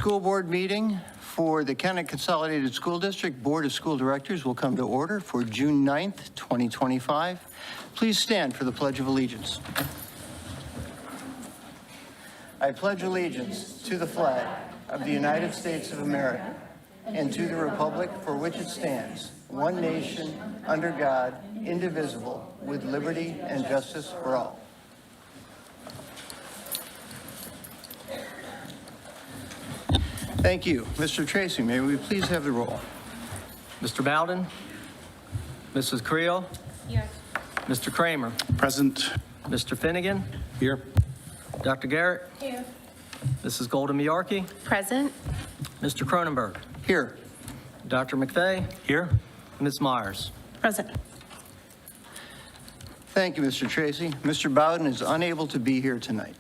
school board meeting for the Kennett Consolidated School District Board of School Directors will come to order for June 9th, 2025. Please stand for the Pledge of Allegiance. I pledge allegiance to the flag of the United States of America and to the republic for which it stands, one nation, under God, indivisible, with liberty and justice for all. Thank you. Mr. Tracy, may we please have the roll? Mr. Bowden? Mrs. Creel? Here. Mr. Kramer? Present. Mr. Finnegan? Here. Dr. Garrett? Here. Mrs. Golden-Miarki? Present. Mr. Cronenberg? Here. Dr. McVeigh? Here. Ms. Myers? Present. Thank you, Mr. Tracy. Mr. Bowden is unable to be here tonight.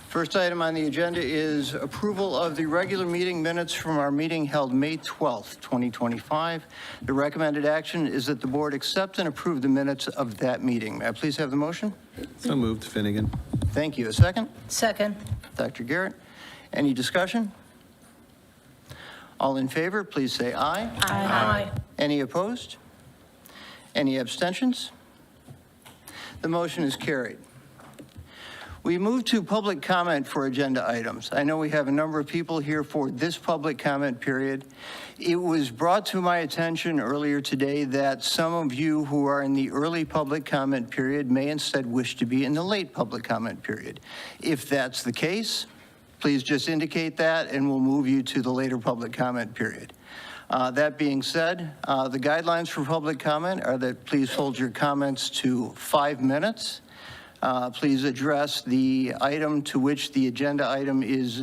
First item on the agenda is approval of the regular meeting minutes from our meeting held May 12th, 2025. The recommended action is that the board accept and approve the minutes of that meeting. May I please have the motion? So moved. Finnegan. Thank you. A second? Second. Dr. Garrett. Any discussion? All in favor, please say aye. Aye. Any opposed? Any abstentions? The motion is carried. We move to public comment for agenda items. I know we have a number of people here for this public comment period. It was brought to my attention earlier today that some of you who are in the early public comment period may instead wish to be in the late public comment period. If that's the case, please just indicate that and we'll move you to the later public comment period. That being said, the guidelines for public comment are that please hold your comments to 5 minutes. Please address the item to which the agenda item is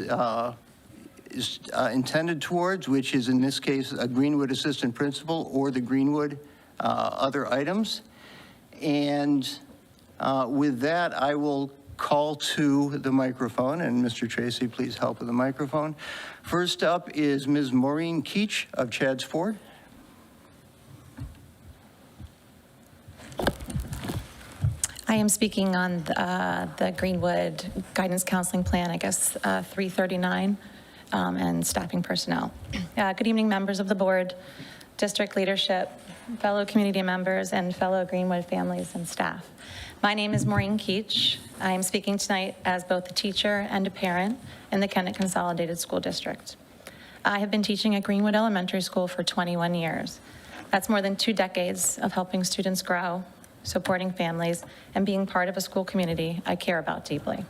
intended towards, which is in this case a Greenwood Assistant Principal or the Greenwood other items. And with that, I will call to the microphone, and Mr. Tracy, please help with the microphone. First up is Ms. Maureen Keach of Chadds Ford. I am speaking on the Greenwood Guidance Counseling Plan, I guess 339, and staffing personnel. Good evening, members of the board, district leadership, fellow community members, and fellow Greenwood families and staff. My name is Maureen Keach. I am speaking tonight as both a teacher and a parent in the Kennett Consolidated School District. I have been teaching at Greenwood Elementary School for 21 years. That's more than 2 decades of helping students grow, supporting families, and being part of a school community I care about deeply.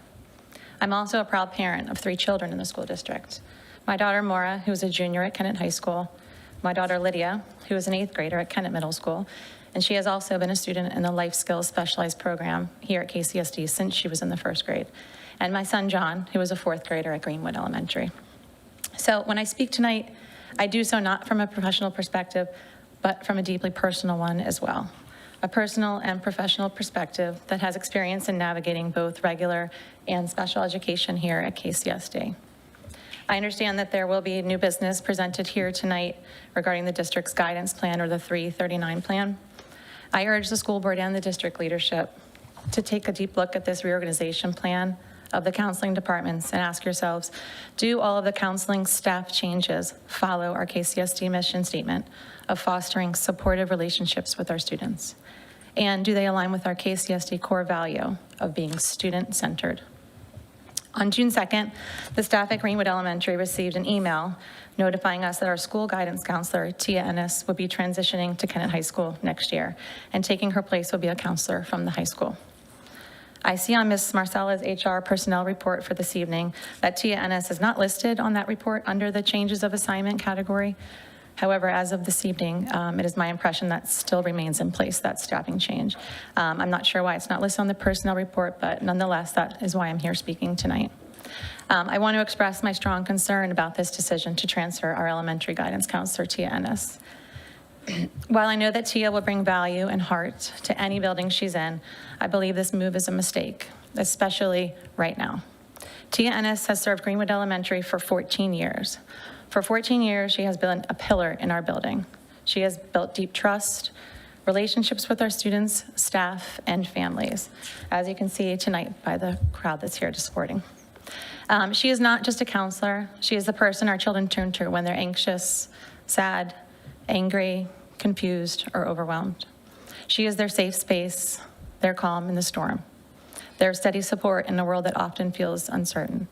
I'm also a proud parent of 3 children in the school district. My daughter, Maura, who is a junior at Kennett High School, my daughter, Lydia, who is an 8th grader at Kennett Middle School, and she has also been a student in the Life Skills Specialized Program here at KCSD since she was in the 1st grade, and my son, John, who is a 4th grader at Greenwood Elementary. So when I speak tonight, I do so not from a professional perspective, but from a deeply personal one as well. A personal and professional perspective that has experience in navigating both regular and special education here at KCSD. I understand that there will be new business presented here tonight regarding the district's guidance plan, or the 339 plan. I urge the school board and the district leadership to take a deep look at this reorganization plan of the counseling departments and ask yourselves, do all of the counseling staff changes follow our KCSD mission statement of fostering supportive relationships with our students? And do they align with our KCSD core value of being student-centered? On June 2nd, the staff at Greenwood Elementary received an email notifying us that our school guidance counselor, Tia Ennis, would be transitioning to Kennett High School next year, and taking her place will be a counselor from the high school. I see on Ms. Marcella's HR personnel report for this evening that Tia Ennis is not listed on that report under the changes of assignment category. However, as of this evening, it is my impression that still remains in place, that staffing change. I'm not sure why it's not listed on the personnel report, but nonetheless, that is why I'm here speaking tonight. I want to express my strong concern about this decision to transfer our elementary guidance counselor, Tia Ennis. While I know that Tia will bring value and heart to any building she's in, I believe this move is a mistake, especially right now. Tia Ennis has served Greenwood Elementary for 14 years. For 14 years, she has been a pillar in our building. She has built deep trust, relationships with our students, staff, and families, as you can see tonight by the crowd that's here supporting. She is not just a counselor. She is the person our children turn to when they're anxious, sad, angry, confused, or overwhelmed. She is their safe space, their calm in the storm, their steady support in a world that often feels uncertain.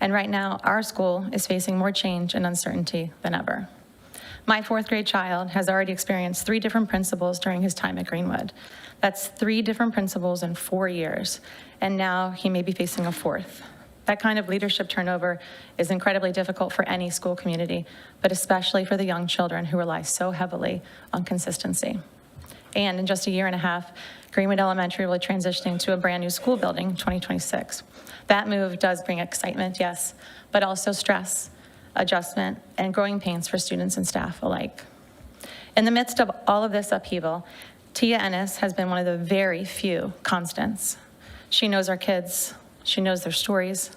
And right now, our school is facing more change and uncertainty than ever. My fourth grade child has already experienced 3 different principals during his time at Greenwood. That's 3 different principals in 4 years, and now he may be facing a 4th. That kind of leadership turnover is incredibly difficult for any school community, but especially for the young children who rely so heavily on consistency. And in just a year and a half, Greenwood Elementary will be transitioning to a brand new school building in 2026. That move does bring excitement, yes, but also stress, adjustment, and growing pains for students and staff alike. In the midst of all of this upheaval, Tia Ennis has been one of the very few constants. She knows our kids, she knows their stories,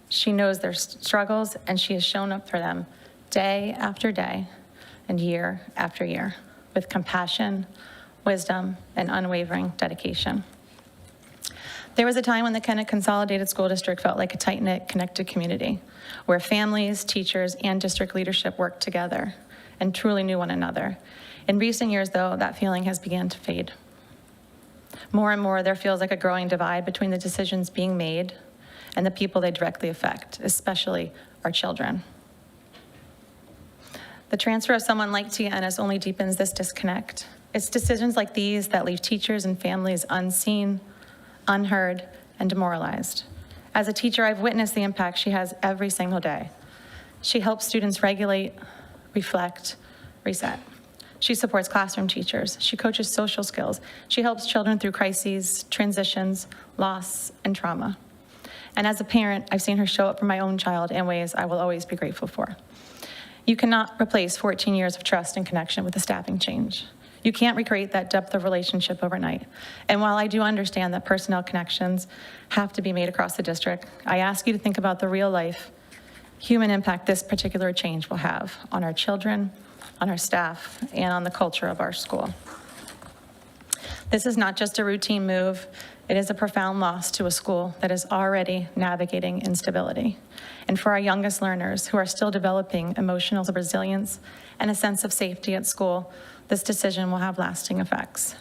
she knows their struggles, and she has shown up for them day after day and year after year with compassion, wisdom, and unwavering dedication. There was a time when the Kennett Consolidated School District felt like a tight-knit, connected community, where families, teachers, and district leadership worked together and truly knew one another. In recent years, though, that feeling has begun to fade. More and more, there feels like a growing divide between the decisions being made and the people they directly affect, especially our children. The transfer of someone like Tia Ennis only deepens this disconnect. It's decisions like these that leave teachers and families unseen, unheard, and demoralized. As a teacher, I've witnessed the impact she has every single day. She helps students regulate, reflect, reset. She supports classroom teachers. She coaches social skills. She helps children through crises, transitions, loss, and trauma. And as a parent, I've seen her show up for my own child in ways I will always be grateful for. You cannot replace 14 years of trust and connection with a staffing change. You can't recreate that depth of relationship overnight. And while I do understand that personnel connections have to be made across the district, I ask you to think about the real life, human impact this particular change will have on our children, on our staff, and on the culture of our school. This is not just a routine move. It is a profound loss to a school that is already navigating instability. And for our youngest learners who are still developing emotional resilience and a sense of safety at school, this decision will have lasting effects.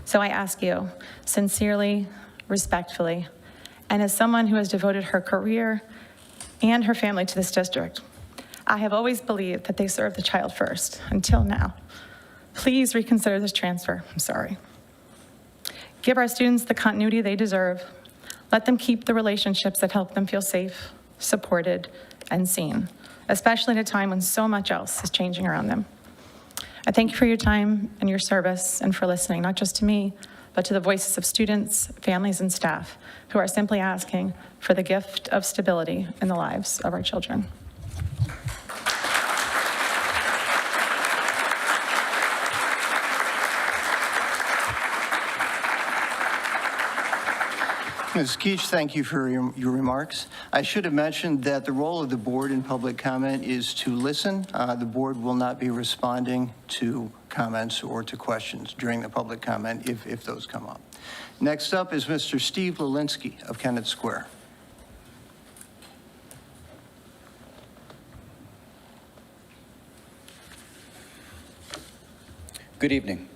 So I ask you, sincerely, respectfully, and as someone who has devoted her career and her family to this district, I have always believed that they serve the child first, until now. Please reconsider this transfer. I'm sorry. Give our students the continuity they deserve. Let them keep the relationships that help them feel safe, supported, and seen, especially at a time when so much else is changing around them. I thank you for your time and your service and for listening, not just to me, but to the voices of students, families, and staff who are simply asking for the gift of stability in the lives of our children. Ms. Keach, thank you for your remarks. I should have mentioned that the role of the board in public comment is to listen. The board will not be responding to comments or to questions during the public comment if those come up. Next up is Mr. Steve Lilinski of Kennett Square. Good evening.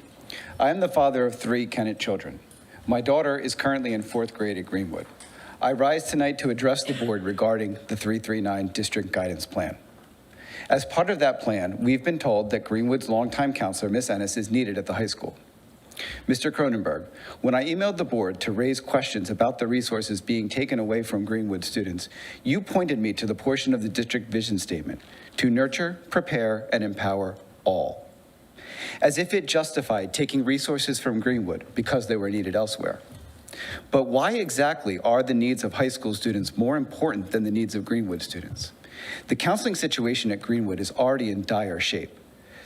I am the father of 3 Kennett children. My daughter is currently in 4th grade at Greenwood. I rise tonight to address the board regarding the 339 District Guidance Plan. As part of that plan, we've been told that Greenwood's longtime counselor, Ms. Ennis, is needed at the high school. Mr. Cronenberg, when I emailed the board to raise questions about the resources being taken away from Greenwood students, you pointed me to the portion of the district vision statement to nurture, prepare, and empower all, as if it justified taking resources from Greenwood because they were needed elsewhere. But why exactly are the needs of high school students more important than the needs of Greenwood students? The counseling situation at Greenwood is already in dire shape.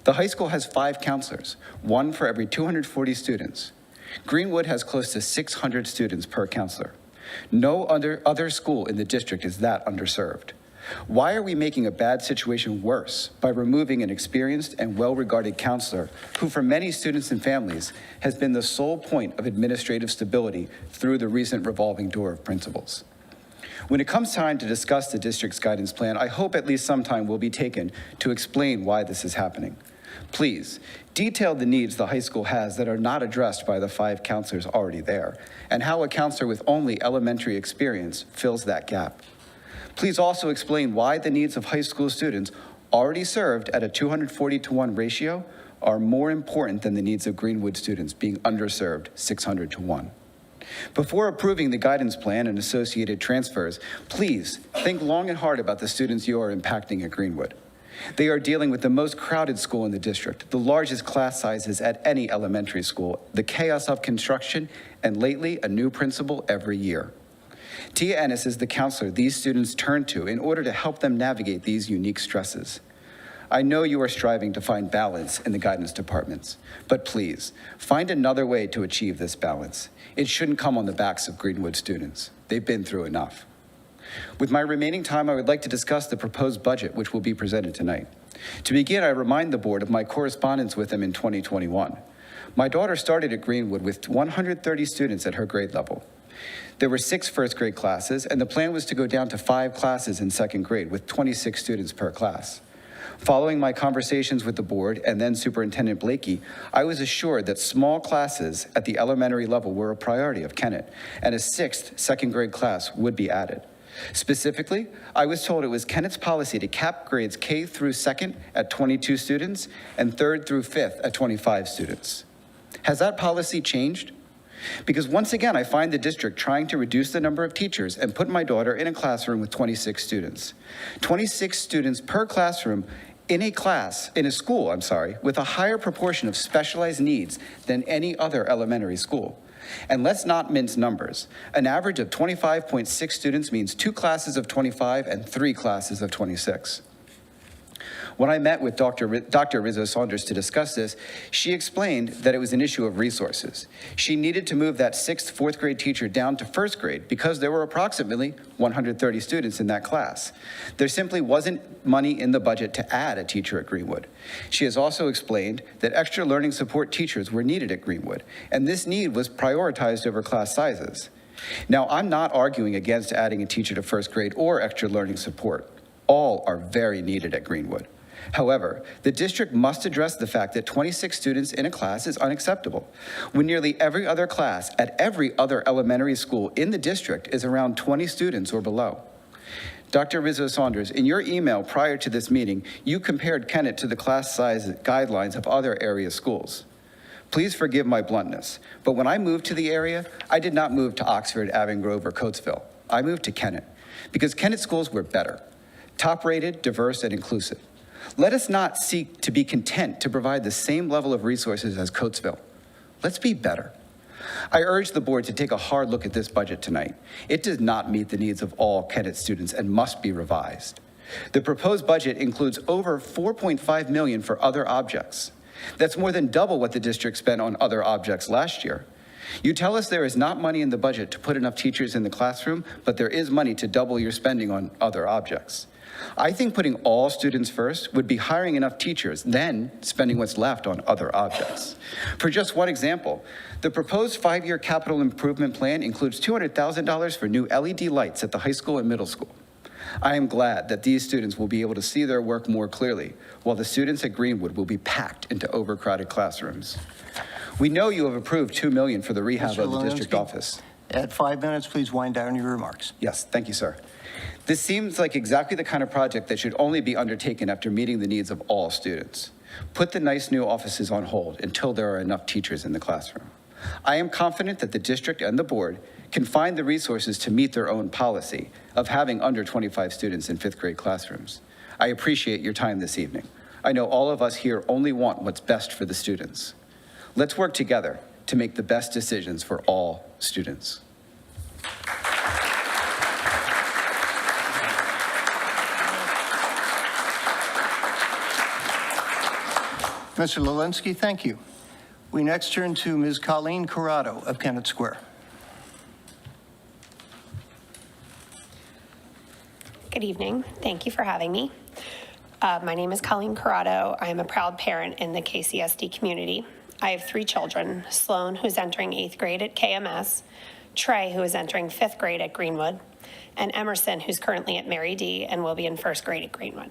The high school has 5 counselors, 1 for every 240 students. Greenwood has close to 600 students per counselor. No other school in the district is that underserved. Why are we making a bad situation worse by removing an experienced and well-regarded counselor who, for many students and families, has been the sole point of administrative stability through the recent revolving door of principals? When it comes time to discuss the district's guidance plan, I hope at least some time will be taken to explain why this is happening. Please, detail the needs the high school has that are not addressed by the 5 counselors already there, and how a counselor with only elementary experience fills that gap. Please also explain why the needs of high school students already served at a 240-to-1 ratio are more important than the needs of Greenwood students being underserved 600-to-1. Before approving the guidance plan and associated transfers, please think long and hard about the students you are impacting at Greenwood. They are dealing with the most crowded school in the district, the largest class sizes at any elementary school, the chaos of construction, and lately, a new principal every year. Tia Ennis is the counselor these students turn to in order to help them navigate these unique stresses. I know you are striving to find balance in the guidance departments, but please, find another way to achieve this balance. It shouldn't come on the backs of Greenwood students. They've been through enough. With my remaining time, I would like to discuss the proposed budget, which will be presented tonight. To begin, I remind the board of my correspondence with them in 2021. My daughter started at Greenwood with 130 students at her grade level. There were 6 first grade classes, and the plan was to go down to 5 classes in second grade with 26 students per class. Following my conversations with the board and then Superintendent Blakey, I was assured that small classes at the elementary level were a priority of Kennett, and a 6th second grade class would be added. Specifically, I was told it was Kennett's policy to cap grades K through 2nd at 22 students and 3rd through 5th at 25 students. Has that policy changed? Because once again, I find the district trying to reduce the number of teachers and put my daughter in a classroom with 26 students. 26 students per classroom in a school, with a higher proportion of specialized needs than any other elementary school. And let's not mince numbers. An average of 25.6 students means 2 classes of 25 and 3 classes of 26. When I met with Dr. Rizzo Saunders to discuss this, she explained that it was an issue of resources. She needed to move that 6th, 4th grade teacher down to 1st grade because there were approximately 130 students in that class. There simply wasn't money in the budget to add a teacher at Greenwood. She has also explained that extra learning support teachers were needed at Greenwood, and this need was prioritized over class sizes. Now, I'm not arguing against adding a teacher to 1st grade or extra learning support. All are very needed at Greenwood. However, the district must address the fact that 26 students in a class is unacceptable, when nearly every other class at every other elementary school in the district is around 20 students or below. Dr. Rizzo Saunders, in your email prior to this meeting, you compared Kennett to the class size guidelines of other area schools. Please forgive my bluntness, but when I moved to the area, I did not move to Oxford, Avon Grove, or Coatesville. I moved to Kennett because Kennett schools were better, top-rated, diverse, and inclusive. Let us not seek to be content to provide the same level of resources as Coatesville. Let's be better. I urge the board to take a hard look at this budget tonight. It does not meet the needs of all Kennett students and must be revised. The proposed budget includes over $4.5 million for other objects. That's more than double what the district spent on other objects last year. You tell us there is not money in the budget to put enough teachers in the classroom, but there is money to double your spending on other objects. I think putting all students first would be hiring enough teachers, then spending what's left on other objects. For just one example, the proposed 5-year capital improvement plan includes $200,000 for new LED lights at the high school and middle school. I am glad that these students will be able to see their work more clearly, while the students at Greenwood will be packed into overcrowded classrooms. We know you have approved $2 million for the rehab Mr. of the district Lewinski, office. At 5 minutes, please wind down your remarks. Yes, thank you, sir. This seems like exactly the kind of project that should only be undertaken after meeting the needs of all students. Put the nice new offices on hold until there are enough teachers in the classroom. I am confident that the district and the board can find the resources to meet their own policy of having under 25 students in 5th grade classrooms. I appreciate your time this evening. I know all of us here only want what's best for the students. Let's work together to make the best decisions for all students. Mr. Lewinski, thank you. We next turn to Ms. Colleen Corrado of Kennett Square. Good evening. Thank you for having me. My name is Colleen Corrado. I am a proud parent in the KCSD community. I have 3 children, Sloan, who's entering 8th grade at KMS, Trey, who is entering 5th grade at Greenwood, and Emerson, who's currently at Mary D. and will be in first grade at Greenwood.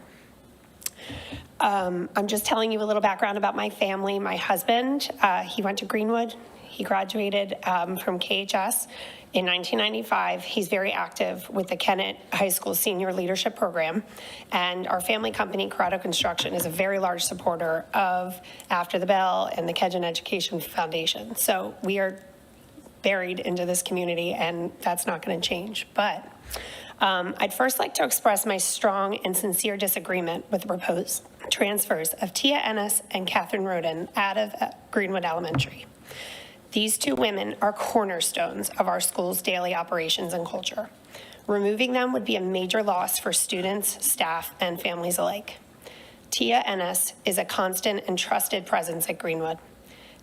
I'm just telling you a little background about my family. My husband, he went to Greenwood. He graduated from KHS in 1995. He's very active with the Kennett High School Senior Leadership Program. And our family company, Corrado Construction, is a very large supporter of After the Bell and the Kedgen Education Foundation. So we are buried into this community, and that's not going to change. But I'd first like to express my strong and sincere disagreement with the proposed transfers of Tia Ennis and Catherine Roden out of Greenwood Elementary. These two women are cornerstones of our school's daily operations and culture. Removing them would be a major loss for students, staff, and families alike. Tia Ennis is a constant and trusted presence at Greenwood.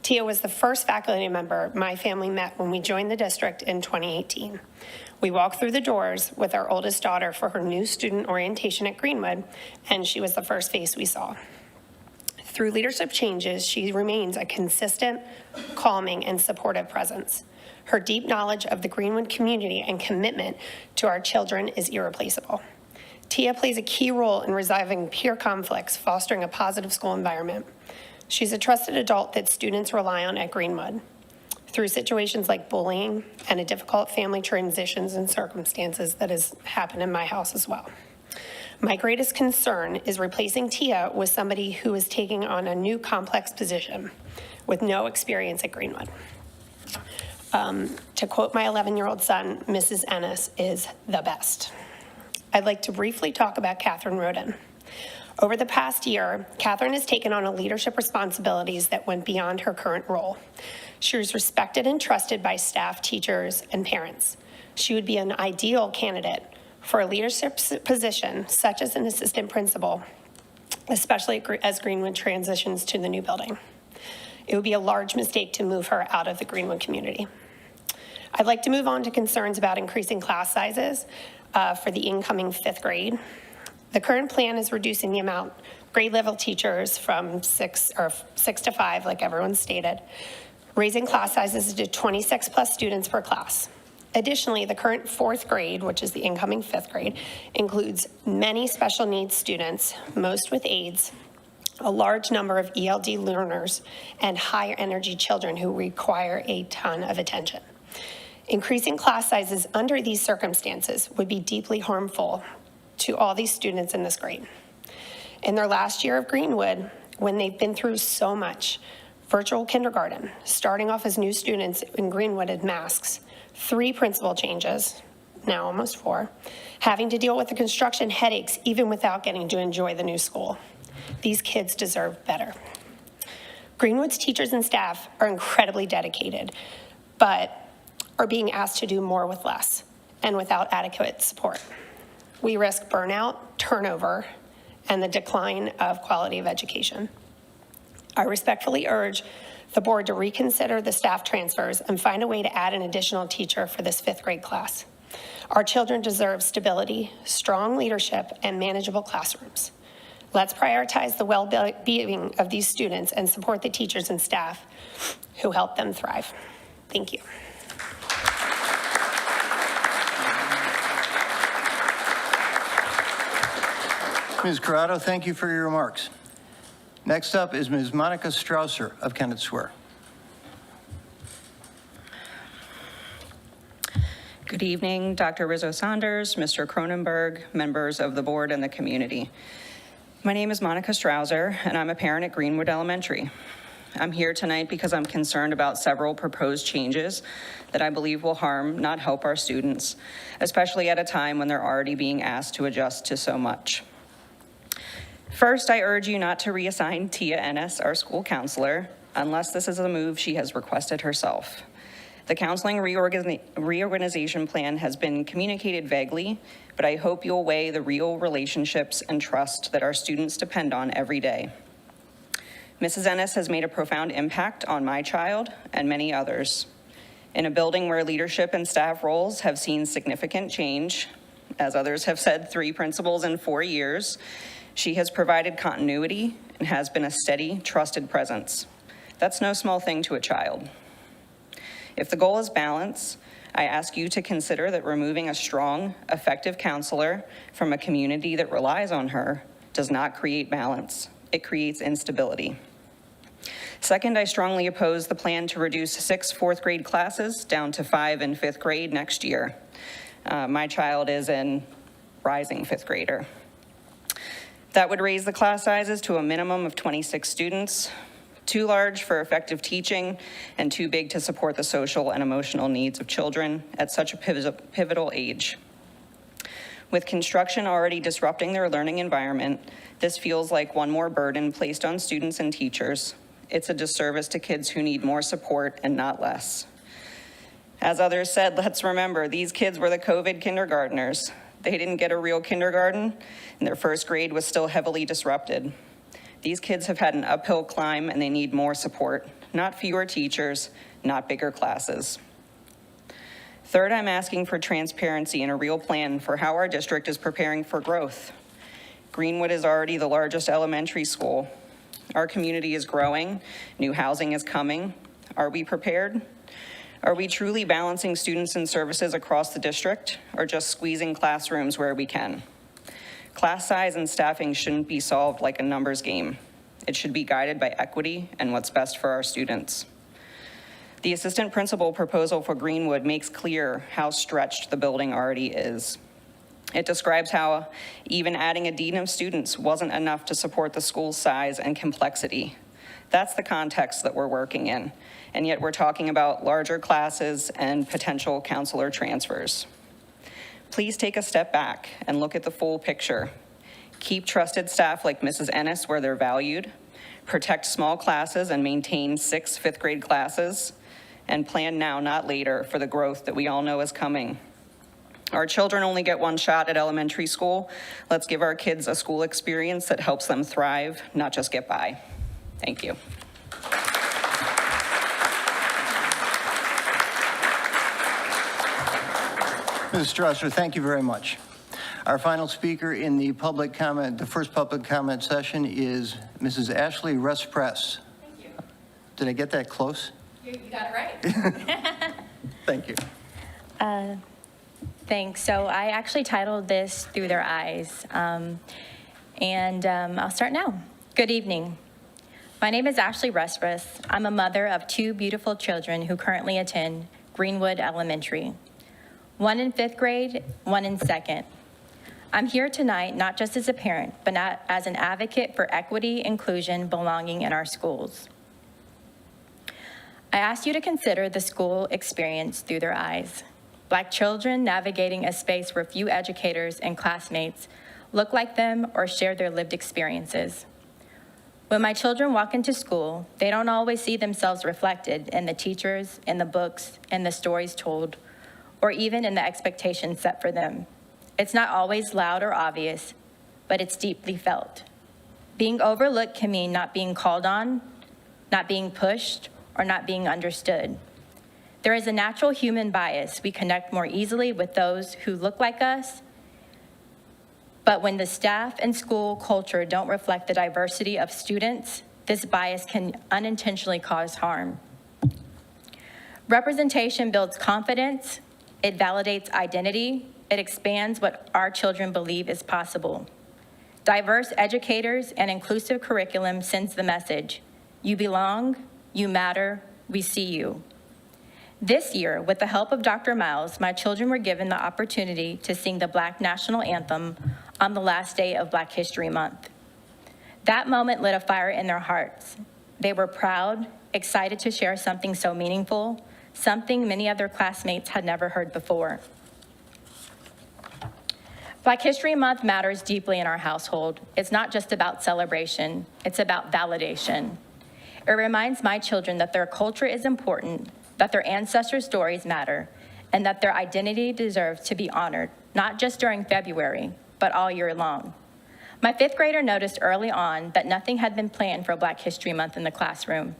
Tia was the first faculty member my family met when we joined the district in 2018. We walked through the doors with our oldest daughter for her new student orientation at Greenwood, and she was the first face we saw. Through leadership changes, she remains a consistent, calming, and supportive presence. Her deep knowledge of the Greenwood community and commitment to our children is irreplaceable. Tia plays a key role in resolving peer conflicts, fostering a positive school environment. She's a trusted adult that students rely on at Greenwood. Through situations like bullying and a difficult family transitions and circumstances that has happened in my house as well. My greatest concern is replacing Tia with somebody who is taking on a new complex position with no experience at Greenwood. To quote my 11-year-old son, Mrs. Ennis is the best. I'd like to briefly talk about Catherine Roden. Over the past year, Catherine has taken on leadership responsibilities that went beyond her current role. She was respected and trusted by staff, teachers, and parents. She would be an ideal candidate for a leadership position, such as an assistant principal, especially as Greenwood transitions to the new building. It would be a large mistake to move her out of the Greenwood community. I'd like to move on to concerns about increasing class sizes for the incoming 5th grade. The current plan is reducing the amount grade level teachers from 6 to 5, like everyone stated, raising class sizes to 26 plus students per class. Additionally, the current 4th grade, which is the incoming 5th grade, includes many special needs students, most with AIDS, a large number of ELD learners, and higher energy children who require a ton of attention. Increasing class sizes under these circumstances would be deeply harmful to all these students in this grade. In their last year of Greenwood, when they've been through so much, virtual kindergarten, starting off as new students in Greenwood in masks, 3 principal changes, now almost 4, having to deal with the construction headaches even without getting to enjoy the new school. These kids deserve better. Greenwood's teachers and staff are incredibly dedicated, but are being asked to do more with less and without adequate support. We risk burnout, turnover, and the decline of quality of education. I respectfully urge the board to reconsider the staff transfers and find a way to add an additional teacher for this 5th grade class. Our children deserve stability, strong leadership, and manageable classrooms. Let's prioritize the well-being of these students and support the teachers and staff who help them thrive. Thank you. Ms. Corrado, thank you for your remarks. Next up is Ms. Monica Strausser of Kennett Square. Good evening, Dr. Rizzo-Saunders, Mr. Cronenberg, members of the board and the community. My name is Monica Strausser, and I'm a parent at Greenwood Elementary. I'm here tonight because I'm concerned about several proposed changes that I believe will harm, not help our students, especially at a time when they're already being asked to adjust to so much. First, I urge you not to reassign Tia Ennis, our school counselor, unless this is a move she has requested herself. The counseling reorganization plan has been communicated vaguely, but I hope you'll weigh the real relationships and trust that our students depend on every day. Mrs. Ennis has made a profound impact on my child and many others. In a building where leadership and staff roles have seen significant change, as others have said, 3 principals in 4 years, she has provided continuity and has been a steady, trusted presence. That's no small thing to a child. If the goal is balance, I ask you to consider that removing a strong, effective counselor from a community that relies on her does not create balance. It creates instability. Second, I strongly oppose the plan to reduce 6 fourth-grade classes down to 5 in 5th grade next year. My child is a rising 5th grader. That would raise the class sizes to a minimum of 26 students, too large for effective teaching and too big to support the social and emotional needs of children at such a pivotal age. With construction already disrupting their learning environment, this feels like one more burden placed on students and teachers. It's a disservice to kids who need more support and not less. As others said, let's remember, these kids were the COVID kindergartners. They didn't get a real kindergarten, and their 1st grade was still heavily disrupted. These kids have had an uphill climb, and they need more support, not fewer teachers, not bigger classes. Third, I'm asking for transparency and a real plan for how our district is preparing for growth. Greenwood is already the largest elementary school. Our community is growing, new housing is coming. Are we prepared? Are we truly balancing students and services across the district, or just squeezing classrooms where we can? Class size and staffing shouldn't be solved like a numbers game. It should be guided by equity and what's best for our students. The assistant principal proposal for Greenwood makes clear how stretched the building already is. It describes how even adding a dean of students wasn't enough to support the school's size and complexity. That's the context that we're working in, and yet we're talking about larger classes and potential counselor transfers. Please take a step back and look at the full picture. Keep trusted staff like Mrs. Ennis where they're valued, protect small classes and maintain 6 5th-grade classes, and plan now, not later, for the growth that we all know is coming. Our children only get one shot at elementary school. Let's give our kids a school experience that helps them thrive, not just get by. Thank you. Ms. Strasser, thank you very much. Our final speaker in the public comment, the first public comment session is Mrs. Ashley Russ-Press. Thank you. Did I get that close? You got it right. Thank you. Thanks. So I actually titled this Through Their Eyes, and I'll start now. Good evening. My name is Ashley Russ-Press. I'm a mother of 2 beautiful children who currently attend Greenwood Elementary. 1 in 5th grade, 1 in 2nd. I'm here tonight not just as a parent, but as an advocate for equity, inclusion, belonging in our schools. I ask you to consider the school experience through their eyes. Black children navigating a space where few educators and classmates look like them or share their lived experiences. When my children walk into school, they don't always see themselves reflected in the teachers, in the books, in the stories told, or even in the expectations set for them. It's not always loud or obvious, but it's deeply felt. Being overlooked can mean not being called on, not being pushed, or not being understood. There is a natural human bias. We connect more easily with those who look like us, but when the staff and school culture don't reflect the diversity of students, this bias can unintentionally cause harm. Representation builds confidence, it validates identity, it expands what our children believe is possible. Diverse educators and inclusive curriculum sends the message, you belong, you matter, we see you. This year, with the help of Dr. Miles, my children were given the opportunity to sing the Black National Anthem on the last day of Black History Month. That moment lit a fire in their hearts. They were proud, excited to share something so meaningful, something many of their classmates had never heard before. Black History Month matters deeply in our household. It's not just about celebration, it's about validation. It reminds my children that their culture is important, that their ancestors' stories matter, and that their identity deserves to be honored, not just during February, but all year long. My 5th grader noticed early on that nothing had been planned for Black History Month in the classroom.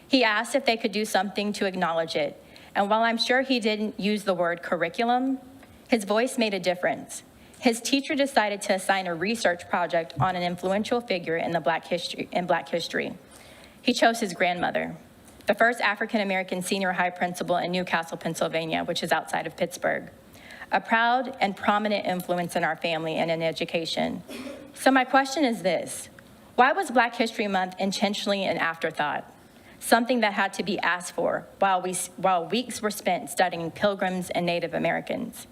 He asked if they could do something to acknowledge it, and while I'm sure he didn't use the word curriculum, his voice made a difference. His teacher decided to assign a research project on an influential figure in Black history. He chose his grandmother. the first African-American senior high principal in Newcastle, Pennsylvania, which is outside of Pittsburgh. A proud and prominent influence in our family and in education. So my question is this: why was Black History Month intentionally an afterthought? Something that had to be asked for while weeks were spent studying Pilgrims and Native Americans.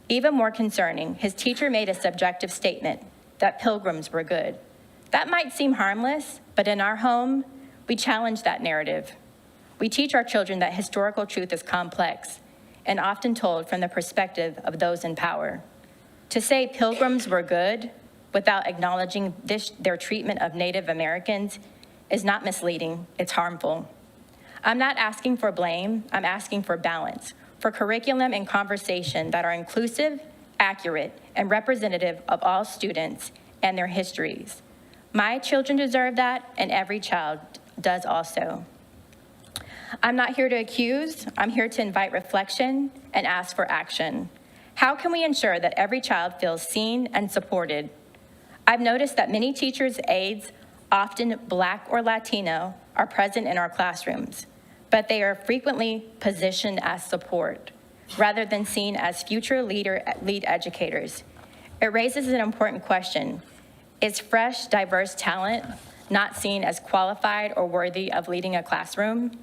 Even more concerning, his teacher made a subjective statement that Pilgrims were good. That might seem harmless, but in our home, we challenge that narrative. We teach our children that historical truth is complex and often told from the perspective of those in power. To say Pilgrims were good without acknowledging their treatment of Native Americans is not misleading, it's harmful. I'm not asking for blame, I'm asking for balance, for curriculum and conversation that are inclusive, accurate, and representative of all students and their histories. My children deserve that, and every child does also. I'm not here to accuse, I'm here to invite reflection and ask for action. How can we ensure that every child feels seen and supported? I've noticed that many teachers' aides, often Black or Latino, are present in our classrooms, but they are frequently positioned as support rather than seen as future lead educators. It raises an important question. Is fresh, diverse talent not seen as qualified or worthy of leading a classroom?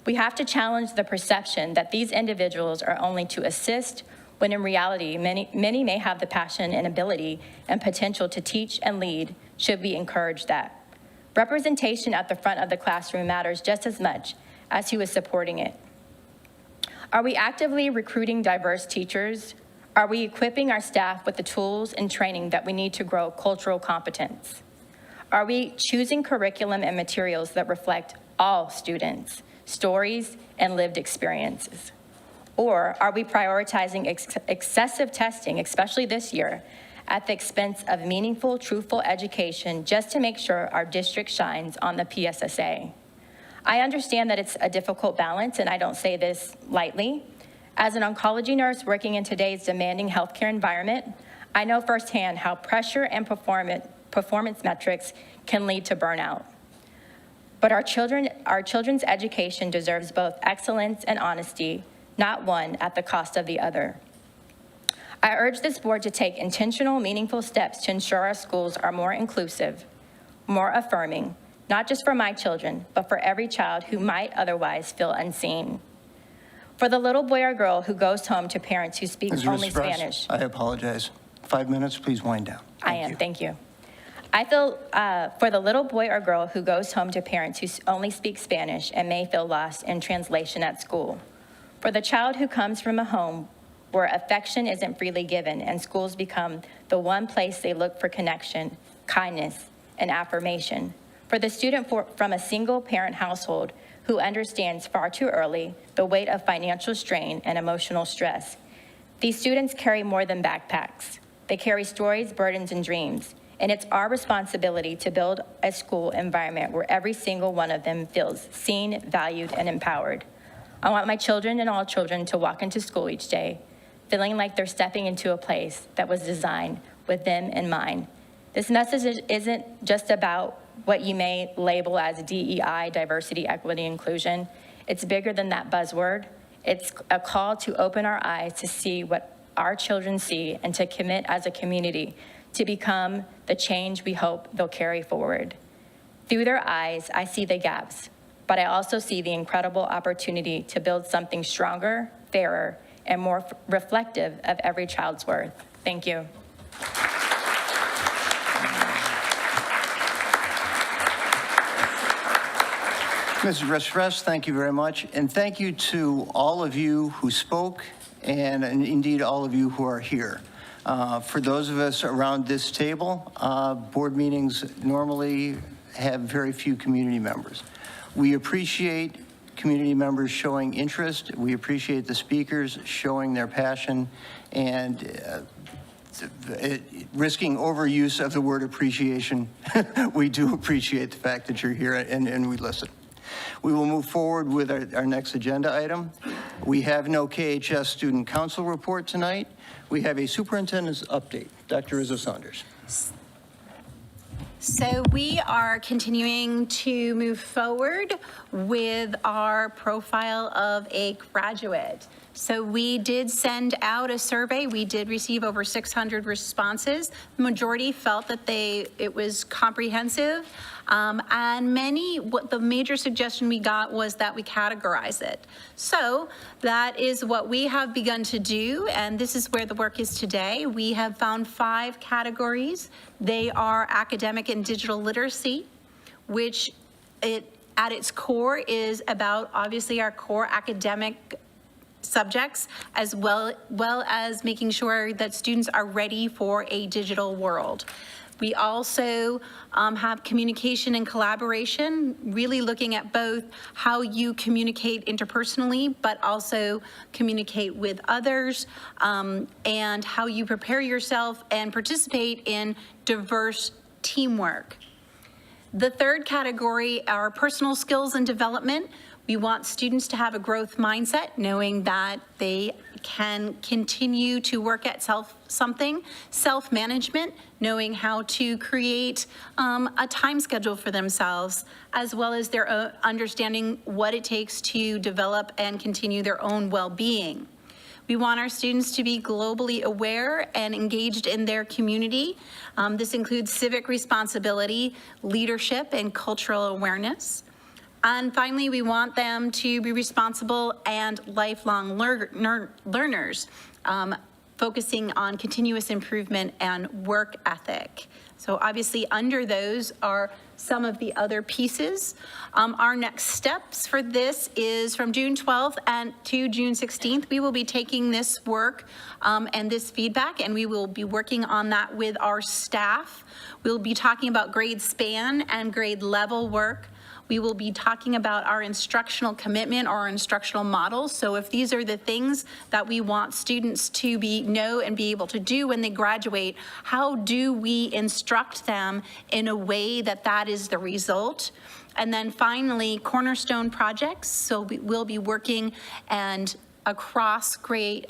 We have to challenge the perception that these individuals are only to assist, when in reality, many may have the passion and ability and potential to teach and lead. Should we encourage that? Representation at the front of the classroom matters just as much as who is supporting it. Are we actively recruiting diverse teachers? Are we equipping our staff with the tools and training that we need to grow cultural competence? Are we choosing curriculum and materials that reflect all students, stories, and lived experiences? Or are we prioritizing excessive testing, especially this year, at the expense of meaningful, truthful education just to make sure our district shines on the PSSA? I understand that it's a difficult balance, and I don't say this lightly. As an oncology nurse working in today's demanding healthcare environment, I know firsthand how pressure and performance metrics can lead to burnout. But our children's education deserves both excellence and honesty, not one at the cost of the other. I urge this board to take intentional, meaningful steps to ensure our schools are more inclusive, more affirming, not just for my children, but for every child who might otherwise feel unseen. For the little boy or girl who goes home to parents who speak only Spanish. I apologize. 5 minutes, please wind down. Thank you. I feel for the little boy or girl who goes home to parents who only speak Spanish and may feel lost in translation at school. For the child who comes from a home where affection isn't freely given and schools become the one place they look for connection, kindness, and affirmation. For the student from a single parent household who understands far too early the weight of financial strain and emotional stress. These students carry more than backpacks. They carry stories, burdens, and dreams. And it's our responsibility to build a school environment where every single one of them feels seen, valued, and empowered. I want my children and all children to walk into school each day feeling like they're stepping into a place that was designed with them in mind. This message isn't just about what you may label as DEI, diversity, equity, inclusion. It's bigger than that buzzword. It's a call to open our eyes to see what our children see and to commit as a community to become the change we hope they'll carry forward. Through their eyes, I see the gaps, but I also see the incredible opportunity to build something stronger, fairer, and more reflective of every child's worth. Thank you. Mrs. Restrepo, thank you very much. And thank you to all of you who spoke and indeed all of you who are here. For those of us around this table, board meetings normally have very few community members. We appreciate community members showing interest. We appreciate the speakers showing their passion and risking overuse of the word appreciation. We do appreciate the fact that you're here and we listen. We will move forward with our next agenda item. We have no KHS Student Council report tonight. We have a superintendent's update. Dr. Rizzo-Saunders. So we are continuing to move forward with our profile of a graduate. So we did send out a survey. We did receive over 600 responses. The majority felt that it was comprehensive. And what the major suggestion we got was that we categorize it. So that is what we have begun to do, and this is where the work is today. We have found 5 categories. They are academic and digital literacy, which at its core is about obviously our core academic subjects, as well as making sure that students are ready for a digital world. We also have communication and collaboration, really looking at both how you communicate interpersonally, but also communicate with others, and how you prepare yourself and participate in diverse teamwork. The third category are personal skills and development. We want students to have a growth mindset, knowing that they can continue to work at something. Self-management, knowing how to create a time schedule for themselves, as well as their understanding what it takes to develop and continue their own well-being. We want our students to be globally aware and engaged in their community. This includes civic responsibility, leadership, and cultural awareness. And finally, we want them to be responsible and lifelong learners, focusing on continuous improvement and work ethic. So obviously under those are some of the other pieces. Our next steps for this is from June 12th to June 16th. We will be taking this work and this feedback, and we will be working on that with our staff. We'll be talking about grade span and grade level work. We will be talking about our instructional commitment or our instructional models. So if these are the things that we want students to know and be able to do when they graduate, how do we instruct them in a way that is the result? And then finally, cornerstone projects. So we'll be working and across grade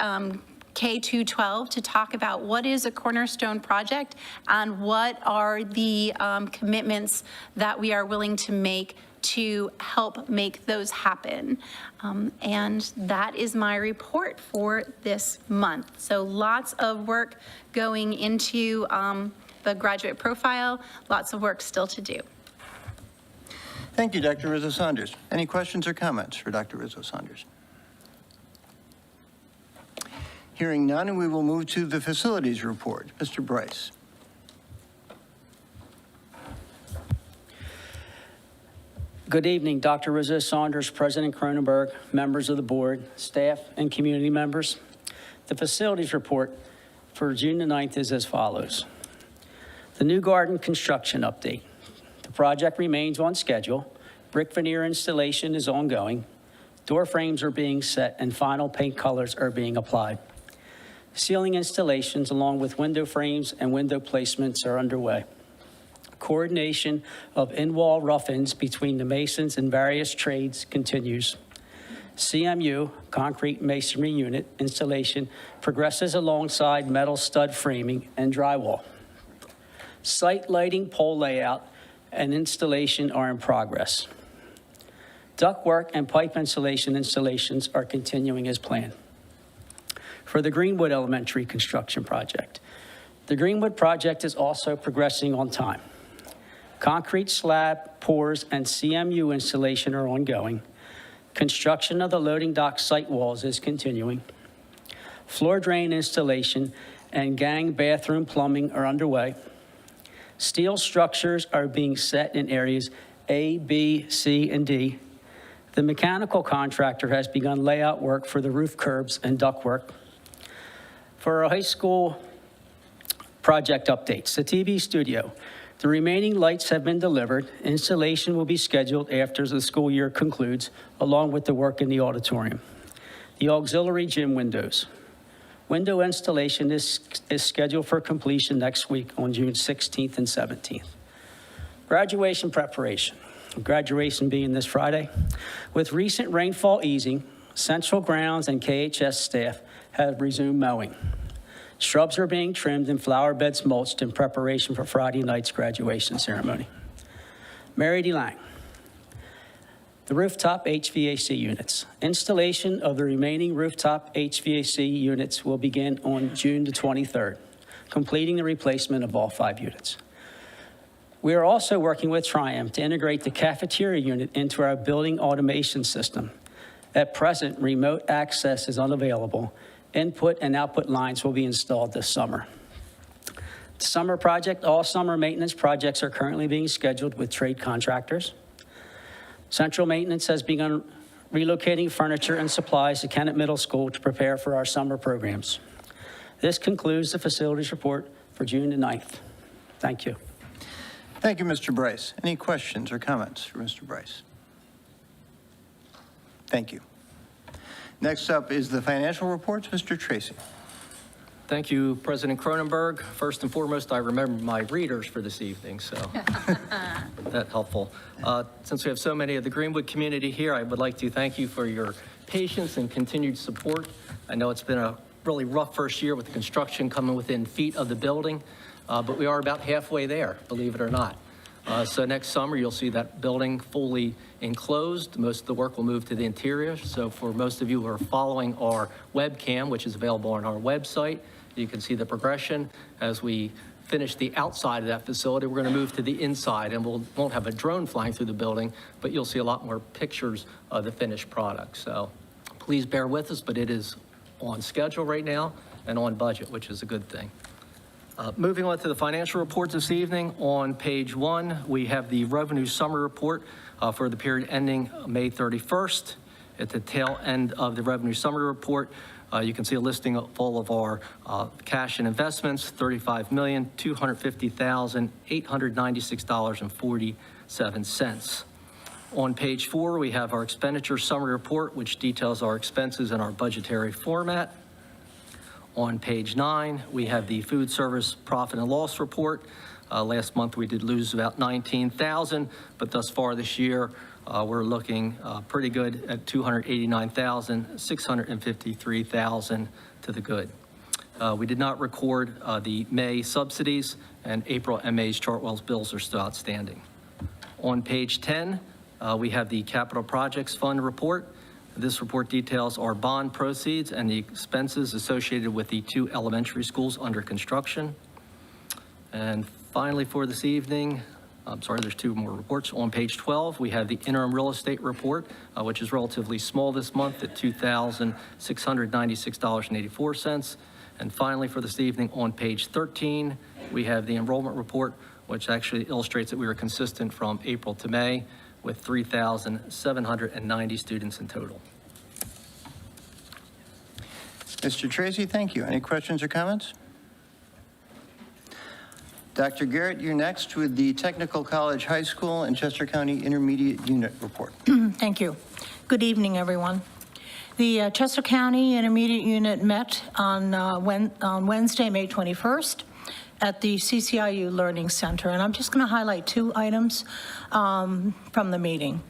K-12 to talk about what is a cornerstone project and what are the commitments that we are willing to make to help make those happen. And that is my report for this month. So lots of work going into the graduate profile, lots of work still to do. Thank you, Dr. Rizzo-Saunders. Any questions or comments for Dr. Rizzo-Saunders? Hearing none, and we will move to the facilities report. Mr. Bryce. Good evening, Dr. Rizzo-Saunders, President Cronenberg, members of the board, staff, and community members. The facilities report for June the 9th is as follows. The new garden construction update. The project remains on schedule. Brick veneer installation is ongoing. Door frames are being set and final paint colors are being applied. Ceiling installations along with window frames and window placements are underway. Coordination of in-wall rough-ins between the masons and various trades continues. CMU, concrete masonry unit installation, progresses alongside metal stud framing and drywall. Site lighting, pole layout, and installation are in progress. Ductwork and pipe insulation installations are continuing as planned. For the Greenwood Elementary construction project, the Greenwood project is also progressing on time. Concrete slab, pours, and CMU installation are ongoing. Construction of the loading dock site walls is continuing. Floor drain installation and gang bathroom plumbing are underway. Steel structures are being set in areas A, B, C, and D. The mechanical contractor has begun layout work for the roof curbs and ductwork. For our high school project updates, the TV studio, the remaining lights have been delivered. Installation will be scheduled after the school year concludes, along with the work in the auditorium. The auxiliary gym windows. Window installation is scheduled for completion next week on June 16th and 17th. Graduation preparation. Graduation being this Friday. With recent rainfall easing, Central Grounds and KHS staff have resumed mowing. Shrubs are being trimmed and flower beds mulched in preparation for Friday night's graduation ceremony. Mary D. Lang. The rooftop HVAC units. Installation of the remaining rooftop HVAC units will begin on June the 23rd, completing the replacement of all 5 units. We are also working with Triumph to integrate the cafeteria unit into our building automation system. At present, remote access is unavailable. Input and output lines will be installed this summer. The summer project, all summer maintenance projects are currently being scheduled with trade contractors. Central maintenance has begun relocating furniture and supplies to Kennett Middle School to prepare for our summer programs. This concludes the facilities report for June the 9th. Thank you. Thank you, Mr. Bryce. Any questions or comments for Mr. Bryce? Thank you. Next up is the financial reports. Mr. Tracy. Thank you, President Cronenberg. First and foremost, I remember my readers for this evening, so that's helpful. Since we have so many of the Greenwood community here, I would like to thank you for your patience and continued support. I know it's been a really rough first year with the construction coming within feet of the building, but we are about halfway there, believe it or not. So next summer, you'll see that building fully enclosed. Most of the work will move to the interior. So for most of you who are following our webcam, which is available on our website, you can see the progression. As we finish the outside of that facility, we're going to move to the inside, and won't have a drone flying through the building, but you'll see a lot more pictures of the finished product. So please bear with us, but it is on schedule right now and on budget, which is a good thing. Moving on to the financial report this evening, on page 1, we have the revenue summary report for the period ending May 31st. At the tail end of the revenue summary report, you can see a listing of all of our cash and investments, $35,250,896.47. On page 4, we have our expenditure summary report, which details our expenses in our budgetary format. On page 9, we have the food service profit and loss report. Last month, we did lose about $19,000, but thus far this year, we're looking pretty good at $289,653,000 to the good. We did not record the May subsidies, and April and May's Chartwell's bills are still outstanding. On page 10, we have the capital projects fund report. This report details our bond proceeds and the expenses associated with the 2 elementary schools under construction. And finally, for this evening, there's 2 more reports. On page 12, we have the interim real estate report, which is relatively small this month at $2,696.84. And finally, for this evening, on page 13, we have the enrollment report, which actually illustrates that we were consistent from April to May, with 3,790 students in total. Mr. Tracy, thank you. Any questions or comments? Dr. Garrett, you're next with the Technical College High School and Chester County Intermediate Unit report. Thank you. Good evening, everyone. The Chester County Intermediate Unit met on Wednesday, May 21st. At the CCIU Learning Center, and I'm just going to highlight 2 items from the meeting.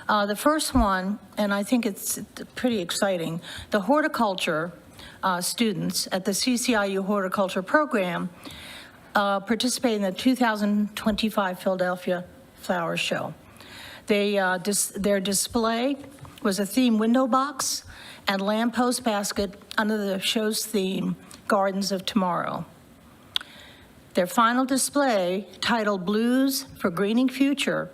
The first one, and I think it's pretty exciting, the horticulture students at the CCIU horticulture program participated in the 2025 Philadelphia Flower Show. Their display was a theme window box and lamppost basket under the show's theme, Gardens of Tomorrow. Their final display, titled Blues for Greening Future,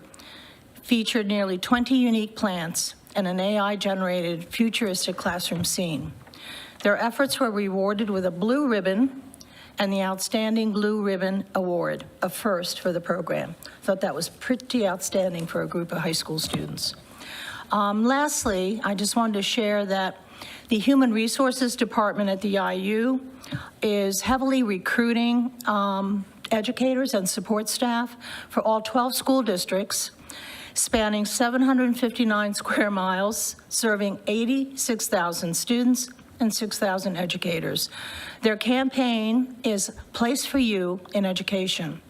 featured nearly 20 unique plants and an AI-generated futuristic classroom scene. Their efforts were rewarded with a blue ribbon and the Outstanding Blue Ribbon Award, a first for the program. Thought that was pretty outstanding for a group of high school students. Lastly, I just wanted to share that the Human Resources Department at the IU is heavily recruiting educators and support staff for all 12 school districts, spanning 759 square miles, serving 86,000 students and 6,000 educators. Their campaign is Place for You in Education.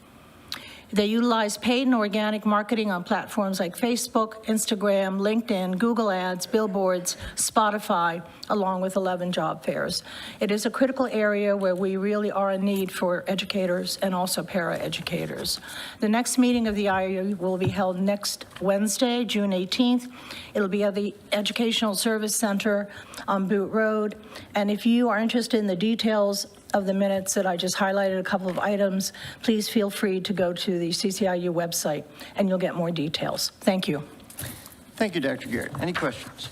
They utilize paid and organic marketing on platforms like Facebook, Instagram, LinkedIn, Google Ads, billboards, Spotify, along with 11 job fairs. It is a critical area where we really are in need for educators and also para-educators. The next meeting of the IU will be held next Wednesday, June 18th. It'll be at the Educational Service Center on Boot Road. And if you are interested in the details of the minutes that I just highlighted, a couple of items, please feel free to go to the CCIU website and you'll get more details. Thank you. Thank you, Dr. Garrett. Any questions?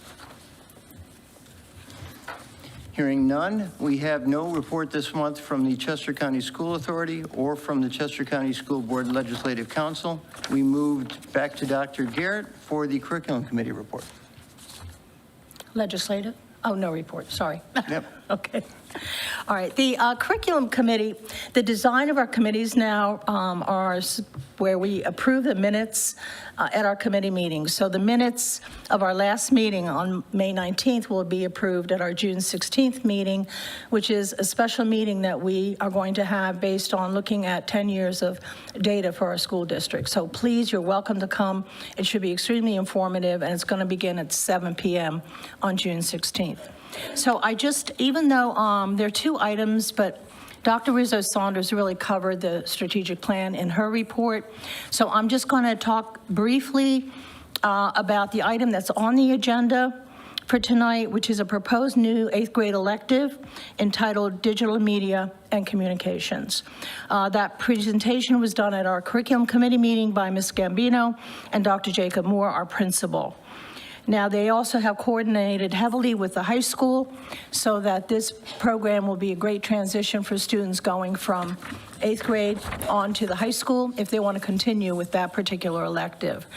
Hearing none, we have no report this month from the Chester County School Authority or from the Chester County School Board Legislative Council. We moved back to Dr. Garrett for the Curriculum Committee report. Legislative? Oh, no report, sorry. Yep. Okay. All right, the Curriculum Committee, the design of our committees now are where we approve the minutes at our committee meetings. So the minutes of our last meeting on May 19th will be approved at our June 16th meeting, which is a special meeting that we are going to have based on looking at 10 years of data for our school district. So please, you're welcome to come. It should be extremely informative, and it's going to begin at 7 p.m. on June 16th. So even though there are two items, but Dr. Rizzo Saunders really covered the strategic plan in her report. So I'm just going to talk briefly about the item that's on the agenda for tonight, which is a proposed new 8th grade elective entitled Digital Media and Communications. That presentation was done at our Curriculum Committee meeting by Ms. Gambino and Dr. Jacob Moore, our principal. Now, they also have coordinated heavily with the high school so that this program will be a great transition for students going from 8th grade on to the high school if they want to continue with that particular elective.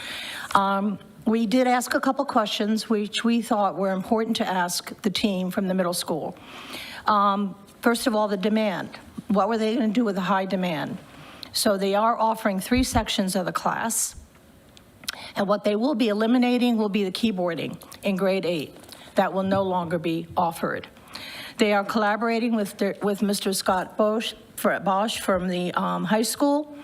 We did ask a couple questions which we thought were important to ask the team from the middle school. First of all, the demand. What were they going to do with the high demand? So they are offering 3 sections of the class. And what they will be eliminating will be the keyboarding in grade 8. That will no longer be offered. They are collaborating with Mr. Scott Bosch from the high school.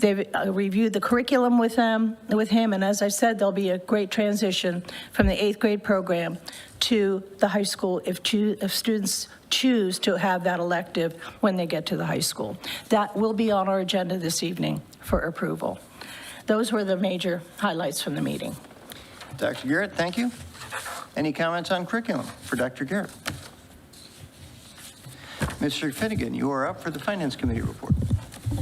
They've reviewed the curriculum with him, and as I said, there'll be a great transition from the 8th grade program to the high school if students choose to have that elective when they get to the high school. That will be on our agenda this evening for approval. Those were the major highlights from the meeting. Dr. Garrett, thank you. Any comments on curriculum for Dr. Garrett? Mr. Finnegan, you are up for the Finance Committee report.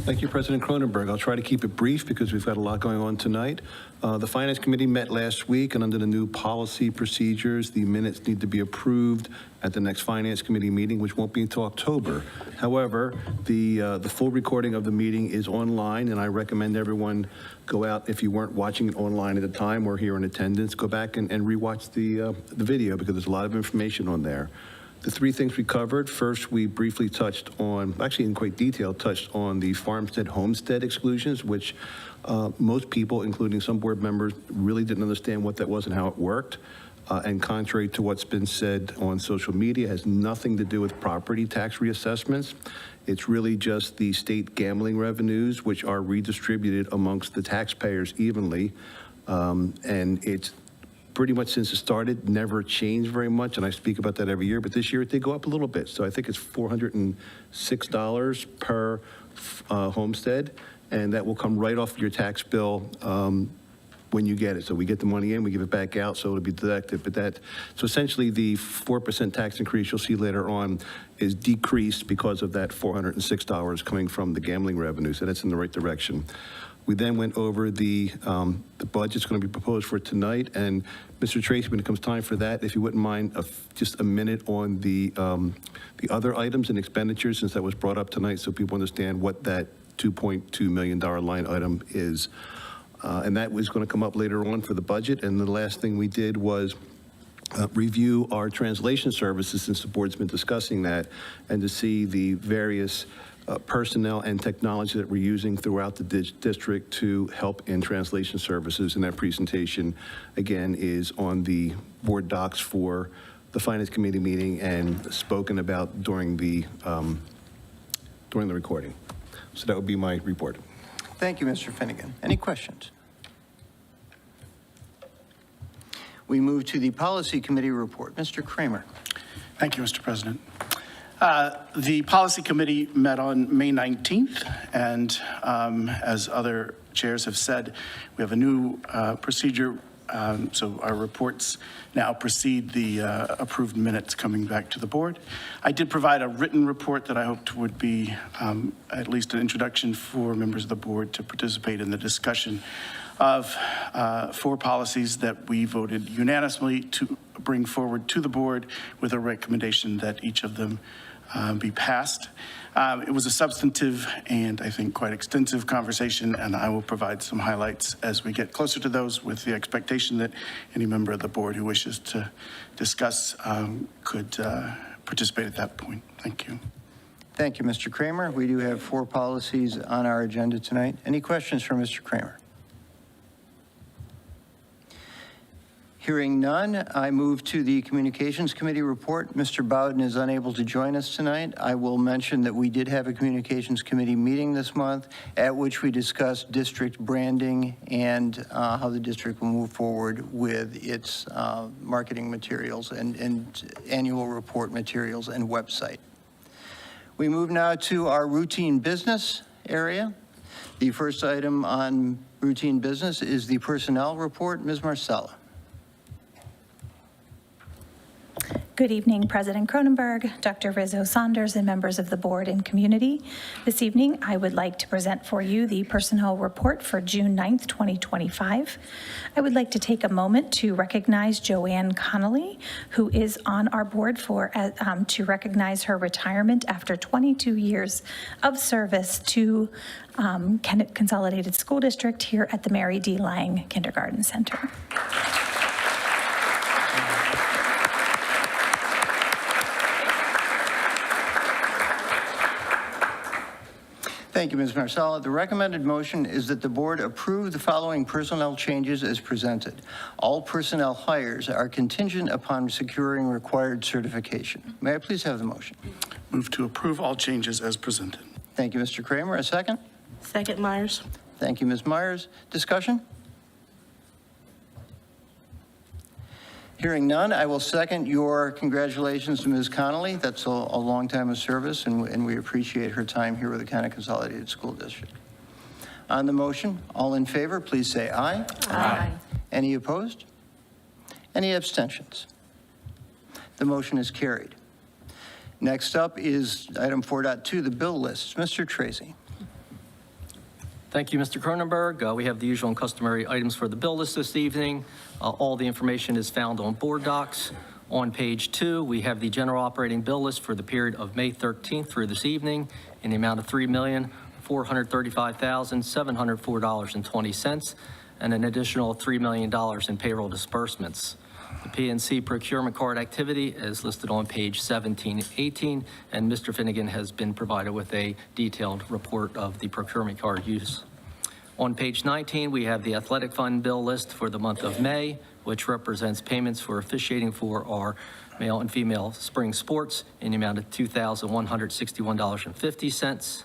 Thank you, President Cronenberg. I'll try to keep it brief because we've got a lot going on tonight. The Finance Committee met last week, and under the new policy procedures, the minutes need to be approved at the next Finance Committee meeting, which won't be until October. However, the full recording of the meeting is online, and I recommend everyone go out, if you weren't watching it online at the time or here in attendance, go back and rewatch the video because there's a lot of information on there. The 3 things we covered, first, we briefly touched on, actually in quite detail, touched on the farmstead homestead exclusions, which most people, including some board members, really didn't understand what that was and how it worked. And contrary to what's been said on social media, has nothing to do with property tax reassessments. It's really just the state gambling revenues, which are redistributed amongst the taxpayers evenly. And it's pretty much since it started, never changed very much, and I speak about that every year, but this year it did go up a little bit. So I think it's $406 per homestead, and that will come right off your tax bill when you get it. So we get the money in, we give it back out, so it'll be deducted. But so essentially the 4% tax increase you'll see later on is decreased because of that $406 coming from the gambling revenue, so that's in the right direction. We then went over the budget's going to be proposed for tonight, and Mr. Tracy, when it comes time for that, if you wouldn't mind just a minute on the other items and expenditures, since that was brought up tonight, so people understand what that $2.2 million line item is. And that was going to come up later on for the budget. And the last thing we did was review our translation services, since the board's been discussing that, and to see the various personnel and technology that we're using throughout the district to help in translation services. And that presentation, again, is on the board docs for the Finance Committee meeting and spoken about during the recording. So that would be my report. Thank you, Mr. Finnegan. Any questions? We move to the Policy Committee report. Mr. Kramer. Thank you, Mr. President. The Policy Committee met on May 19th, and as other chairs have said, we have a new procedure, so our reports now precede the approved minutes coming back to the board. I did provide a written report that I hoped would be at least an introduction for members of the board to participate in the discussion of 4 policies that we voted unanimously to bring forward to the board with a recommendation that each of them be passed. It was a substantive and I think quite extensive conversation, and I will provide some highlights as we get closer to those, with the expectation that any member of the board who wishes to discuss could participate at that point. Thank you. Thank you, Mr. Kramer. We do have 4 policies on our agenda tonight. Any questions for Mr. Kramer? Hearing none, I move to the Communications Committee report. Mr. Bowden is unable to join us tonight. I will mention that we did have a Communications Committee meeting this month at which we discussed district branding and how the district will move forward with its marketing materials and annual report materials and website. We move now to our routine business area. The first item on routine business is the personnel report. Ms. Marcella. Good evening, President Cronenberg, Dr. Rizzo Saunders, and members of the board and community. This evening, I would like to present for you the personnel report for June 9th, 2025. I would like to take a moment to recognize Joanne Connolly, who is on our board to recognize her retirement after 22 years of service to Kennett Consolidated School District here at the Mary D. Lang Kindergarten Center. Thank you, Ms. Marcella. The recommended motion is that the board approve the following personnel changes as presented. All personnel hires are contingent upon securing required certification. May I please have the motion? Move to approve all changes as presented. Thank you, Mr. Kramer. A second? Second, Myers. Thank you, Ms. Myers. Discussion? Hearing none, I will second your congratulations to Ms. Connolly. That's a long time of service, and we appreciate her time here with the Kennett Consolidated School District. On the motion, all in favor, please say aye. Aye. Any opposed? Any abstentions? The motion is carried. Next up is item 4.2, the bill lists. Mr. Tracy. Thank you, Mr. Cronenberg. We have the usual and customary items for the bill list this evening. All the information is found on board docs. On page 2, we have the general operating bill list for the period of May 13th through this evening in the amount of $3,435,704.20 and an additional $3 million in payroll disbursements. The PNC procurement card activity is listed on page 1718, and Mr. Finnegan has been provided with a detailed report of the procurement card use. On page 19, we have the athletic fund bill list for the month of May, which represents payments for officiating for our male and female spring sports in the amount of $2,161.50.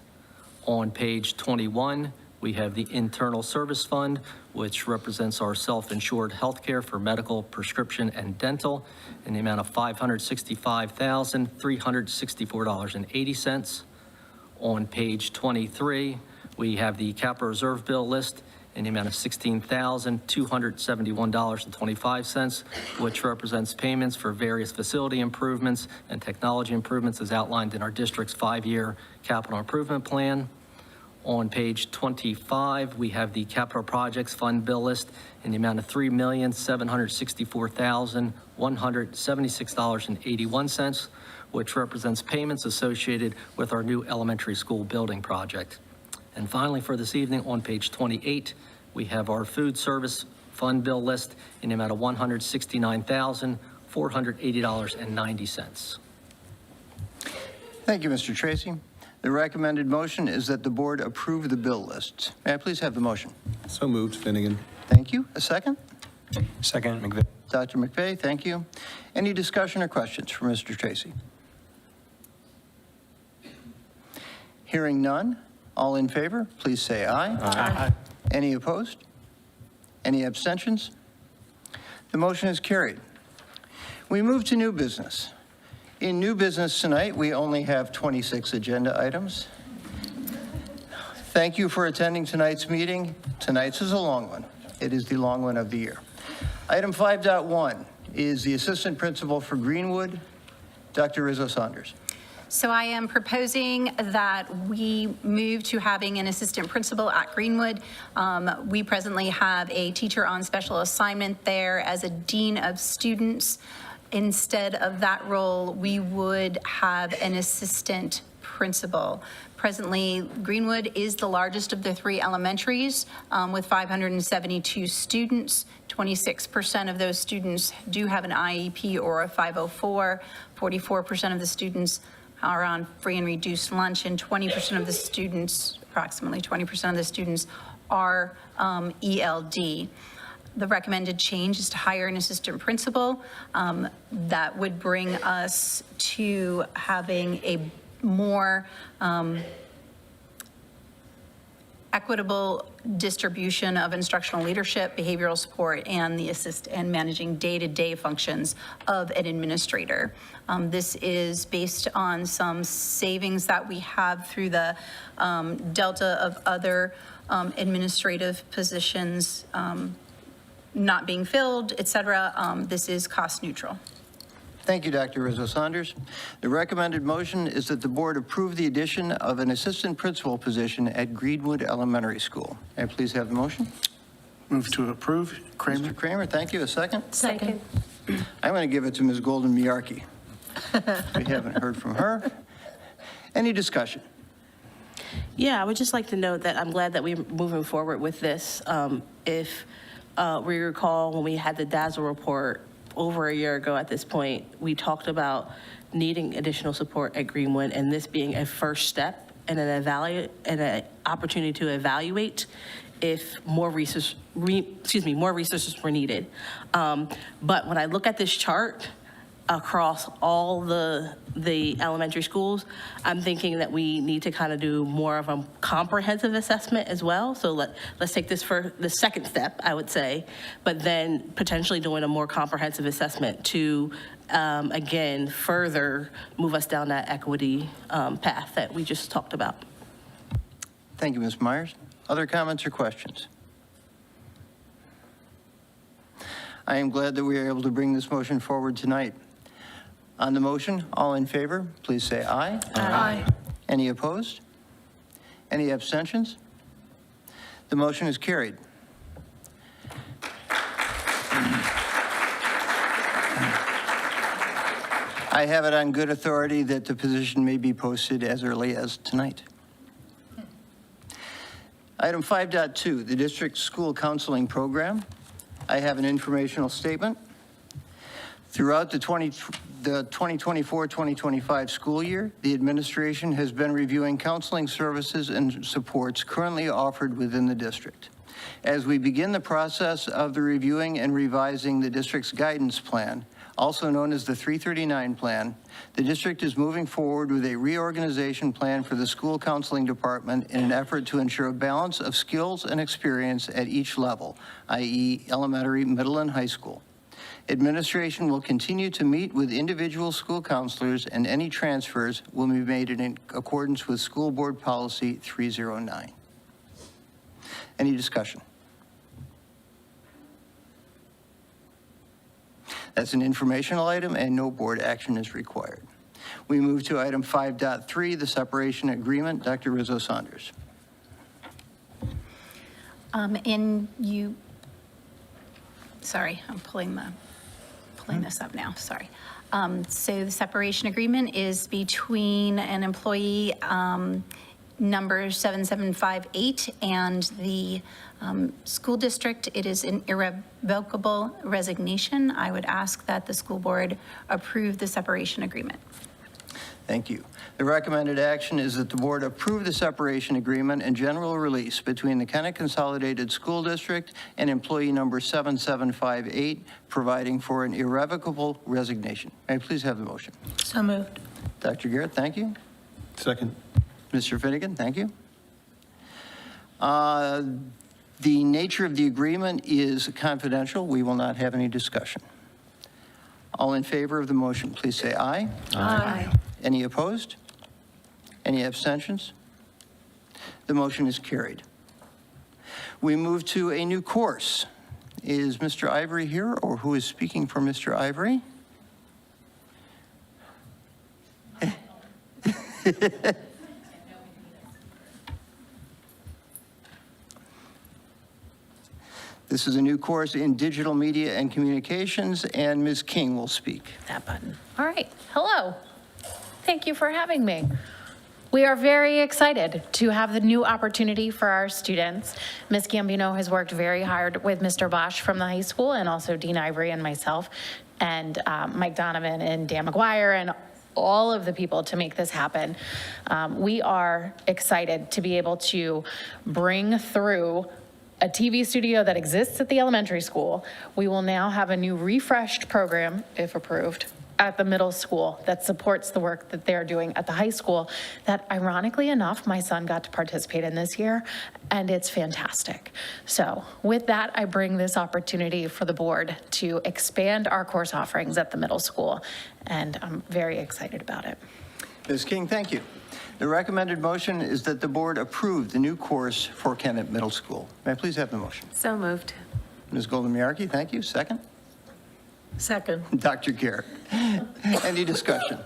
On page 21, we have the internal service fund, which represents our self-insured health care for medical, prescription, and dental in the amount of $565,364.80. On page 23, we have the capital reserve bill list in the amount of $16,271.25, which represents payments for various facility improvements and technology improvements as outlined in our district's 5-year capital improvement plan. On page 25, we have the capital projects fund bill list in the amount of $3,764,176.81, which represents payments associated with our new elementary school building project. And finally, for this evening, on page 28, we have our food service fund bill list in the amount of $169,480.90. Thank you, Mr. Tracy. The recommended motion is that the board approve the bill lists. May I please have the motion? So moved, Finnegan. Thank you. A second? Second, McVeigh. Dr. McVeigh, thank you. Any discussion or questions for Mr. Tracy? Hearing none, All in favor, please say aye. Aye. Any opposed? Any abstentions? The motion is carried. We move to new business. In new business tonight, we only have 26 agenda items. Thank you for attending tonight's meeting. Tonight's is a long one. It is the long one of the year. Item 5.1 is the assistant principal for Greenwood, Dr. Rizzo Saunders. So I am proposing that we move to having an assistant principal at Greenwood. We presently have a teacher on special assignment there as a dean of students. Instead of that role, we would have an assistant principal. Presently, Greenwood is the largest of the three elementaries with 572 students. 26% of those students do have an IEP or a 504. 44% of the students are on free and reduced lunch, and 20% of the students, approximately 20% of the students, are ELD. The recommended change is to hire an assistant principal. That would bring us to having a more equitable distribution of instructional leadership, behavioral support, and and managing day-to-day functions of an administrator. This is based on some savings that we have through the delta of other administrative positions not being filled, et cetera. This is cost neutral. Thank you, Dr. Rizzo Saunders. The recommended motion is that the board approve the addition of an assistant principal position at Greenwood Elementary School. May I please have the motion? Move to approve. Kramer. Mr. Kramer, thank you. A second? Second. I'm going to give it to Ms. Golden Miarki. We haven't heard from her. Any discussion? Yeah, I would just like to note that I'm glad that we're moving forward with this. If we recall when we had the DASL report over a year ago at this point, we talked about needing additional support at Greenwood and this being a first step and an opportunity to evaluate if more resources were needed. But when I look at this chart across all the elementary schools, I'm thinking that we need to kind of do more of a comprehensive assessment as well. So let's take this for the second step, I would say, but then potentially doing a more comprehensive assessment to, again, further move us down that equity path that we just talked about. Thank you, Ms. Myers. Other comments or questions? I am glad that we are able to bring this motion forward tonight. On the motion, all in favor, please say aye. Aye. Any opposed? Any abstentions? The motion is carried. I have it on good authority that the position may be posted as early as tonight. Item 5.2, the district school counseling program. I have an informational statement. Throughout the 2024-2025 school year, the administration has been reviewing counseling services and supports currently offered within the district. As we begin the process of the reviewing and revising the district's guidance plan, also known as the 339 plan, the district is moving forward with a reorganization plan for the school counseling department in an effort to ensure a balance of skills and experience at each level, i.e. elementary, middle, and high school. Administration will continue to meet with individual school counselors, and any transfers will be made in accordance with School Board Policy 309. Any discussion? That's an informational item, and no board action is required. We move to item 5.3, the separation agreement. Dr. Rizzo Saunders. Sorry, I'm pulling this up now, sorry. So the separation agreement is between an employee number 7758 and the school district. It is an irrevocable resignation. I would ask that the school board approve the separation agreement. Thank you. The recommended action is that the board approve the separation agreement and general release between the Kennett Consolidated School District and employee number 7758, providing for an irrevocable resignation. May I please have the motion? So moved. Dr. Garrett, thank you. Second. Mr. Finnegan, thank you. The nature of the agreement is confidential. We will not have any discussion. All in favor of the motion, please say aye. Aye. Any opposed? Any abstentions? The motion is carried. We move to a new course. Is Mr. Ivory here, or who is speaking for Mr. Ivory? This is a new course in digital media and communications, and Ms. King will speak. That button. All right. Hello. Thank you for having me. We are very excited to have the new opportunity for our students. Ms. Gambino has worked very hard with Mr. Bosch from the high school, and also Dean Ivory and myself, and Mike Donovan and Dan McGuire, and all of the people to make this happen. We are excited to be able to bring through a TV studio that exists at the elementary school. We will now have a new refreshed program, if approved, at the middle school that supports the work that they're doing at the high school that, ironically enough, my son got to participate in this year, and it's fantastic. So with that, I bring this opportunity for the board to expand our course offerings at the middle school, and I'm very excited about it. Ms. King, thank you. The recommended motion is that the board approve the new course for Kennett Middle School. May I please have the motion? So moved. Ms. Golden-Miyake, thank you. Second? Second. Dr. Garrett. Any discussion?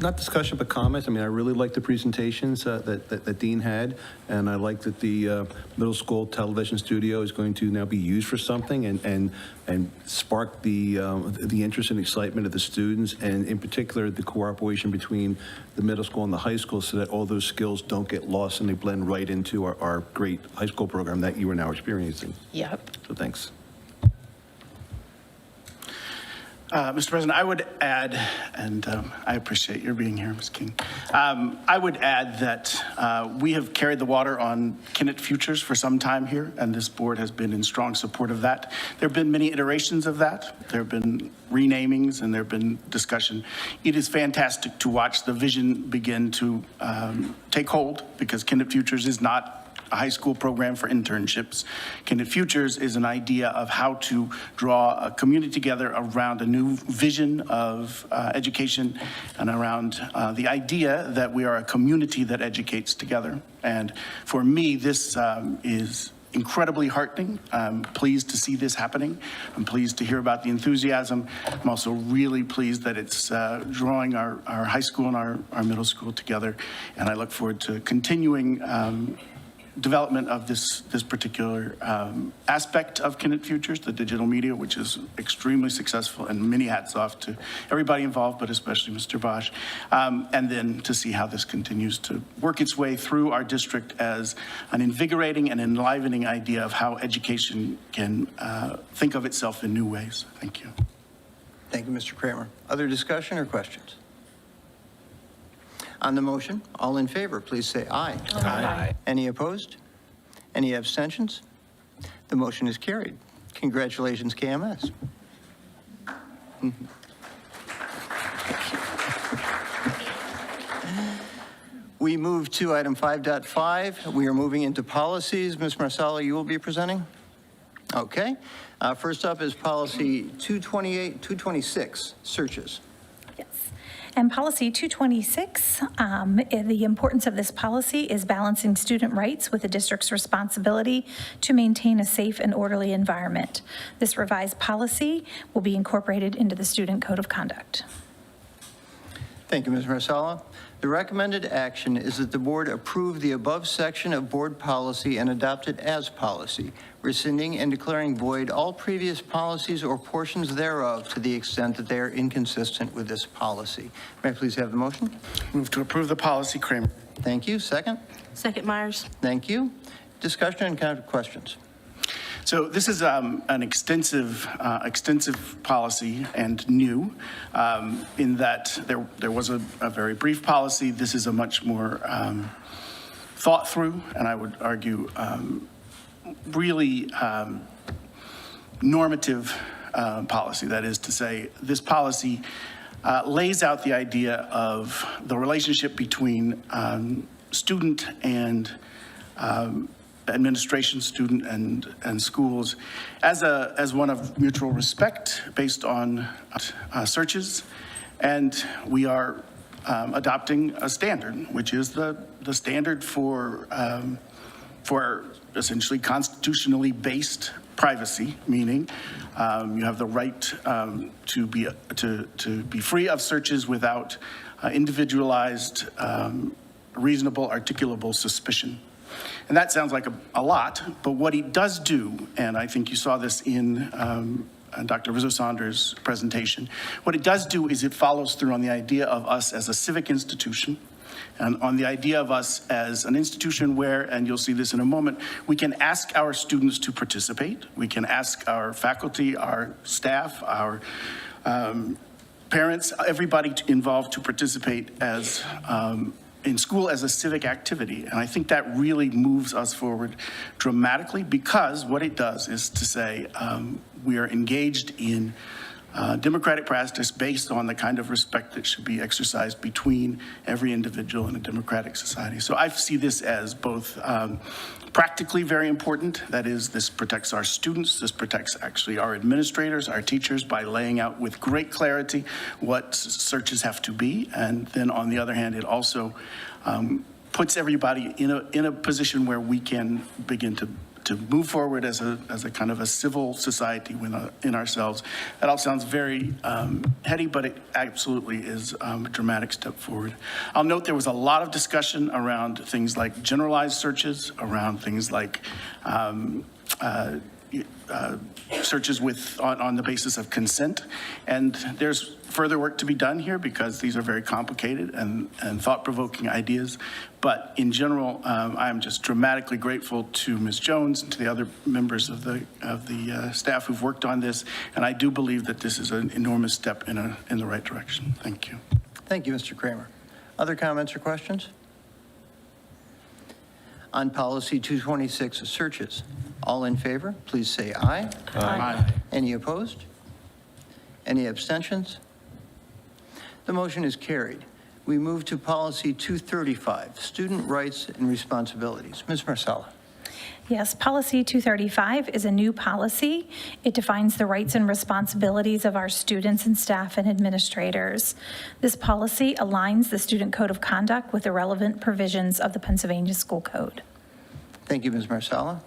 Not discussion, but comments. I mean, I really like the presentations that Dean had, and I like that the middle school television studio is going to now be used for something and spark the interest and excitement of the students, and in particular, the cooperation between the middle school and the high school, so that all those skills don't get lost and they blend right into our great high school program that you are now experiencing. Yep. So thanks. Mr. President, I would add, and I appreciate your being here, Ms. King. I would add that we have carried the water on Kennett Futures for some time here, and this board has been in strong support of that. There have been many iterations of that. There have been renamings, and there have been discussion. It is fantastic to watch the vision begin to take hold, because Kennett Futures is not a high school program for internships. Kennett Futures is an idea of how to draw a community together around a new vision of education, and around the idea that we are a community that educates together. And for me, this is incredibly heartening. I'm pleased to see this happening. I'm pleased to hear about the enthusiasm. I'm also really pleased that it's drawing our high school and our middle school together. And I look forward to continuing development of this particular aspect of Kennett Futures, the digital media, which is extremely successful, and many hats off to everybody involved, but especially Mr. Bosch. And then to see how this continues to work its way through our district as an invigorating and enlivening idea of how education can think of itself in new ways. Thank you. Thank you, Mr. Kramer. Other discussion or questions? On the motion, all in favor, please say aye. Aye. Any opposed? Any abstentions? The motion is carried. Congratulations, KMS. We move to item 5.5. We are moving into policies. Ms. Marsala, you will be presenting? Okay. First up is policy 226, searches. Yes. And policy 226, the importance of this policy is balancing student rights with the district's responsibility to maintain a safe and orderly environment. This revised policy will be incorporated into the Student Code of Conduct. Thank you, Ms. Marsala. The recommended action is that the board approve the above section of board policy and adopt it as policy, rescinding and declaring void all previous policies or portions thereof to the extent that they are inconsistent with this policy. May I please have the motion? Move to approve the policy, Kramer. Thank you. Second? Second, Myers. Thank you. Discussion and counter questions. So this is an extensive policy and new in that there was a very brief policy. This is a much more thought through, and I would argue really normative policy. That is to say, this policy lays out the idea of the relationship between student and administration, student, and schools as one of mutual respect based on searches. And we are adopting a standard, which is the standard for essentially constitutionally based privacy, meaning you have the right to be free of searches without individualized, reasonable, articulable suspicion. And that sounds like a lot, but what it does do, and I think you saw this in Dr. Rizzo-Saunders' presentation, what it does do is it follows through on the idea of us as a civic institution, and on the idea of us as an institution where, and you'll see this in a moment, we can ask our students to participate, we can ask our faculty, our staff, our parents, everybody involved to participate as in school as a civic activity. And I think that really moves us forward dramatically, because what it does is to say we are engaged in democratic practice based on the kind of respect that should be exercised between every individual in a democratic society. So I see this as both practically very important. That is, this protects our students, this protects actually our administrators, our teachers, by laying out with great clarity what searches have to be. And then on the other hand, it also puts everybody in a position where we can begin to move forward as a kind of a civil society in ourselves. That all sounds very heady, but it absolutely is a dramatic step forward. I'll note there was a lot of discussion around things like generalized searches, around things like searches on the basis of consent. And there's further work to be done here because these are very complicated and thought-provoking ideas. But in general, I'm just dramatically grateful to Ms. Jones and to the other members of the staff who've worked on this. And I do believe that this is an enormous step in the right direction. Thank you. Thank you, Mr. Kramer. Other comments or questions? On policy 226, searches. All in favor, please say aye. Aye. Any opposed? Any abstentions? The motion is carried. We move to policy 235, student rights and responsibilities. Ms. Marcella. Yes, policy 235 is a new policy. It defines the rights and responsibilities of our students and staff and administrators. This policy aligns the Student Code of Conduct with the relevant provisions of the Pennsylvania School Code. Thank you, Ms. Marcella.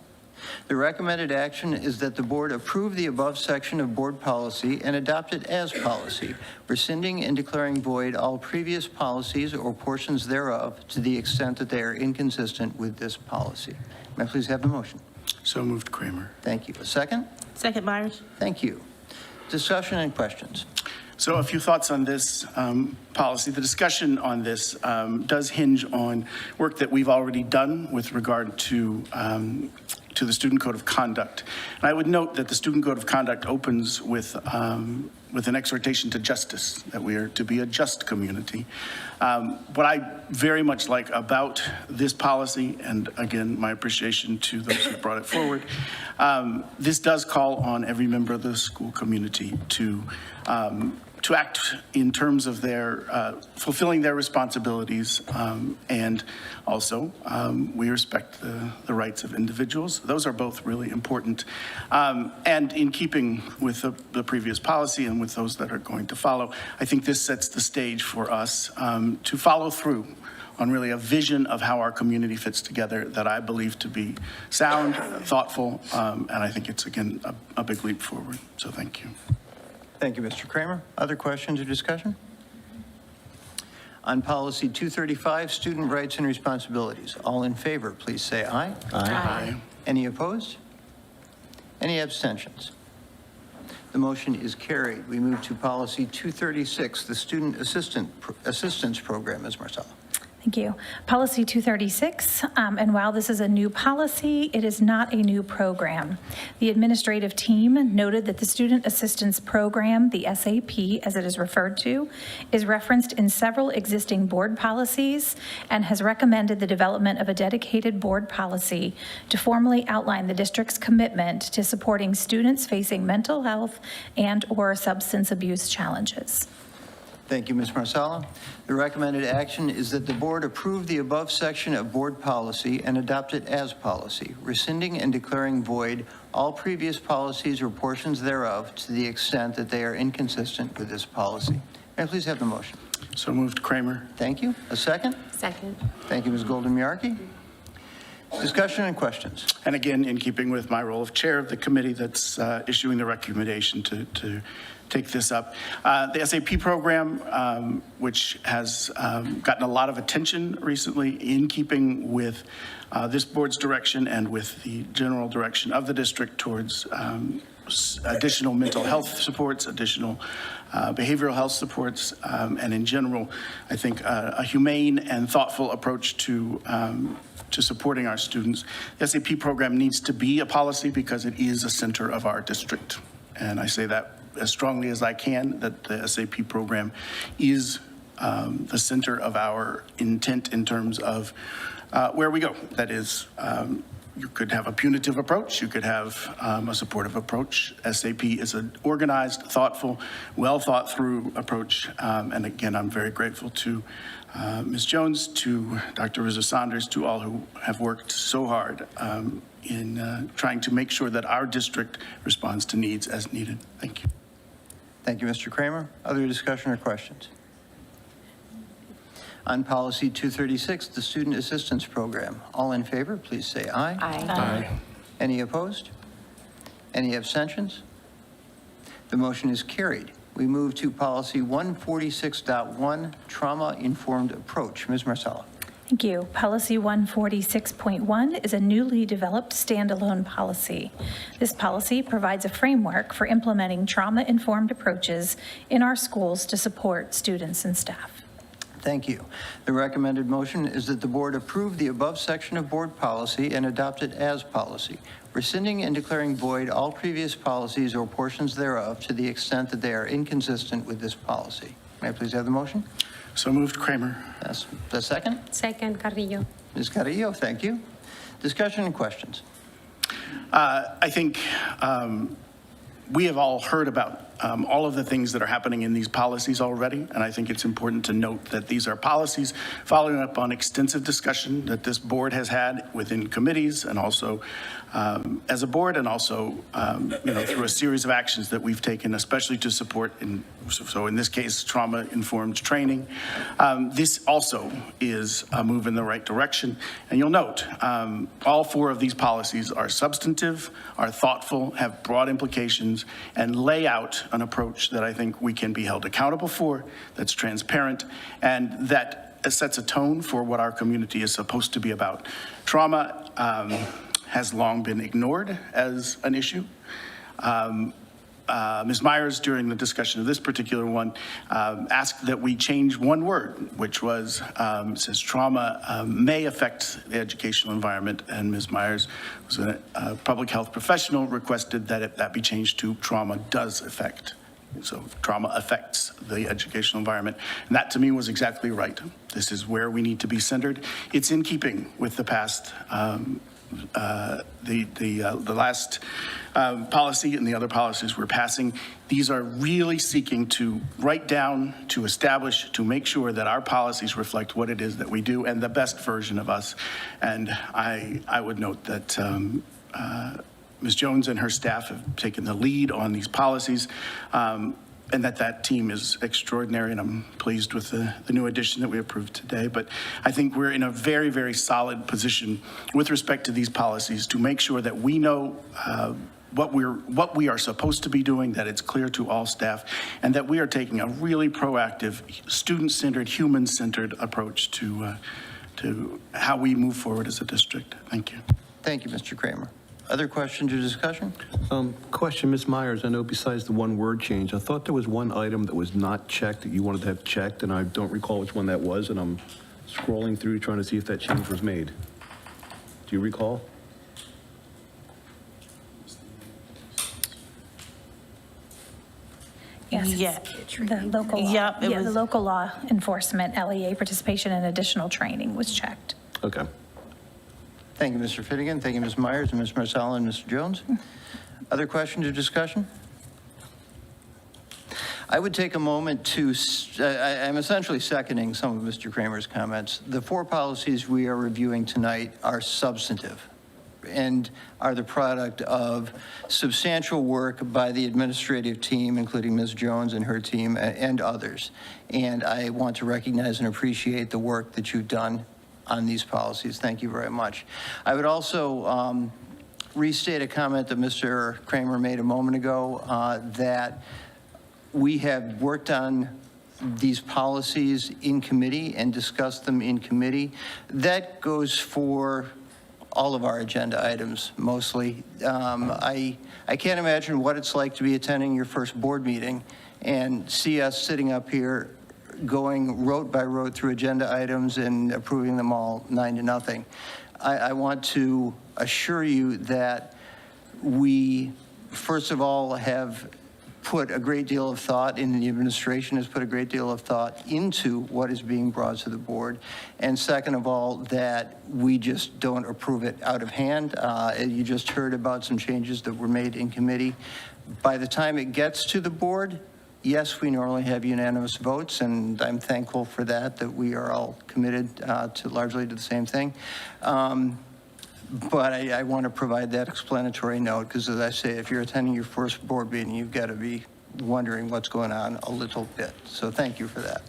The recommended action is that the board approve the above section of board policy and adopt it as policy, rescinding and declaring void all previous policies or portions thereof to the extent that they are inconsistent with this policy. May I please have the motion? So moved, Kramer. Thank you. A second? Second, Myers. Thank you. Discussion and questions. So a few thoughts on this policy. The discussion on this does hinge on work that we've already done with regard to the Student Code of Conduct. And I would note that the Student Code of Conduct opens with an exhortation to justice, that we are to be a just community. What I very much like about this policy, and again, my appreciation to those who brought it forward, this does call on every member of the school community to act in terms of their fulfilling their responsibilities, and also we respect the rights of individuals. Those are both really important, and in keeping with the previous policy and with those that are going to follow, I think this sets the stage for us to follow through on really a vision of how our community fits together that I believe to be sound, thoughtful, and I think it's, again, a big leap forward. So thank you. Thank you, Mr. Kramer. Other questions or discussion? On policy 235, student rights and responsibilities. All in favor, please say aye. Aye. Any opposed? Any abstentions? The motion is carried. We move to policy 236, the student assistance program. Ms. Marcella. Thank you. Policy 236, and while this is a new policy, it is not a new program. The administrative team noted that the Student Assistance Program, the SAP as it is referred to, is referenced in several existing board policies and has recommended the development of a dedicated board policy to formally outline the district's commitment to supporting students facing mental health and/or substance abuse challenges. Thank you, Ms. Marsala. The recommended action is that the board approve the above section of board policy and adopt it as policy, rescinding and declaring void all previous policies or portions thereof to the extent that they are inconsistent with this policy. May I please have the motion? So moved, Kramer. Thank you. A second? Second. Thank you, Ms. Golden-Miyarki. Discussion and questions. And again, in keeping with my role of chair of the committee that's issuing the recommendation to take this up. The SAP program, which has gotten a lot of attention recently in keeping with this board's direction and with the general direction of the district towards additional mental health supports, additional behavioral health supports, and in general, I think a humane and thoughtful approach to supporting our students. The SAP program needs to be a policy because it is a center of our district. And I say that as strongly as I can, that the SAP program is the center of our intent in terms of where we go. That is, you could have a punitive approach, you could have a supportive approach. SAP is an organized, thoughtful, well thought through approach. And again, I'm very grateful to Ms. Jones, to Dr. Rizzo-Saunders, to all who have worked so hard in trying to make sure that our district responds to needs as needed. Thank you. Thank you, Mr. Kramer. Other discussion or questions? On policy 236, the Student Assistance Program. All in favor, please say aye. Aye. Any opposed? Any abstentions? The motion is carried. We move to policy 146.1, trauma-informed approach. Ms. Marsala. Thank you. Policy 146.1 is a newly developed standalone policy. This policy provides a framework for implementing trauma-informed approaches in our schools to support students and staff. Thank you. The recommended motion is that the board approve the above section of board policy and adopt it as policy, rescinding and declaring void all previous policies or portions thereof to the extent that they are inconsistent with this policy. May I please have the motion? So moved, Kramer. That's the second. Second, Carrillo. Ms. Carrillo, thank you. Discussion and questions. I think we have all heard about all of the things that are happening in these policies already, and I think it's important to note that these are policies following up on extensive discussion that this board has had within committees and also as a board, and also through a series of actions that we've taken, especially to support, so in this case, trauma-informed training. This also is a move in the right direction, and you'll note all four of these policies are substantive, are thoughtful, have broad implications, and lay out an approach that I think we can be held accountable for, that's transparent, and that sets a tone for what our community is supposed to be about. Trauma has long been ignored as an issue. Ms. Myers, during the discussion of this particular one, asked that we change one word, which was, says trauma may affect the educational environment, and Ms. Myers, who's a public health professional, requested that that be changed to trauma does affect. So trauma affects the educational environment. And that to me was exactly right. This is where we need to be centered. It's in keeping with the past the last policy and the other policies we're passing. These are really seeking to write down, to establish, to make sure that our policies reflect what it is that we do and the best version of us. And I would note that Ms. Jones and her staff have taken the lead on these policies, and that team is extraordinary, and I'm pleased with the new addition that we approved today. But I think we're in a very, very solid position with respect to these policies to make sure that we know what we are supposed to be doing, that it's clear to all staff, and that we are taking a really proactive, student-centered, human-centered approach to how we move forward as a district. Thank you. Thank you, Mr. Kramer. Other questions or discussion? Question, Ms. Myers, I know besides the one word change, I thought there was one item that was not checked that you wanted to have checked, and I don't recall which one that was, and I'm scrolling through trying to see if that change was made. Do you recall? Yes. Yeah. The local law. Yep, it Yeah, the was- local law enforcement, LEA participation in additional training was checked. Okay. Thank you, Mr. Finnegan. Thank you, Ms. Myers and Ms. Marsala and Mr. Jones. Other questions or discussion? I would take a moment to, I'm essentially seconding some of Mr. Kramer's comments. The 4 policies we are reviewing tonight are substantive and are the product of substantial work by the administrative team, including Ms. Jones and her team and others. And I want to recognize and appreciate the work that you've done on these policies. Thank you very much. I would also restate a comment that Mr. Kramer made a moment ago, that we have worked on these policies in committee and discussed them in committee. That goes for all of our agenda items, mostly. I can't imagine what it's like to be attending your first board meeting and see us sitting up here going rote by rote through agenda items and approving them all 9-0. I want to assure you that we, first of all, have put a great deal of thought, and the administration has put a great deal of thought into what is being brought to the board. And second of all, that we just don't approve it out of hand. You just heard about some changes that were made in committee. By the time it gets to the board, yes, we normally have unanimous votes, and I'm thankful for that we are all committed largely to the same thing. But I want to provide that explanatory note, because as I say, if you're attending your first board meeting, you've got to be wondering what's going on a little bit. So thank you for that.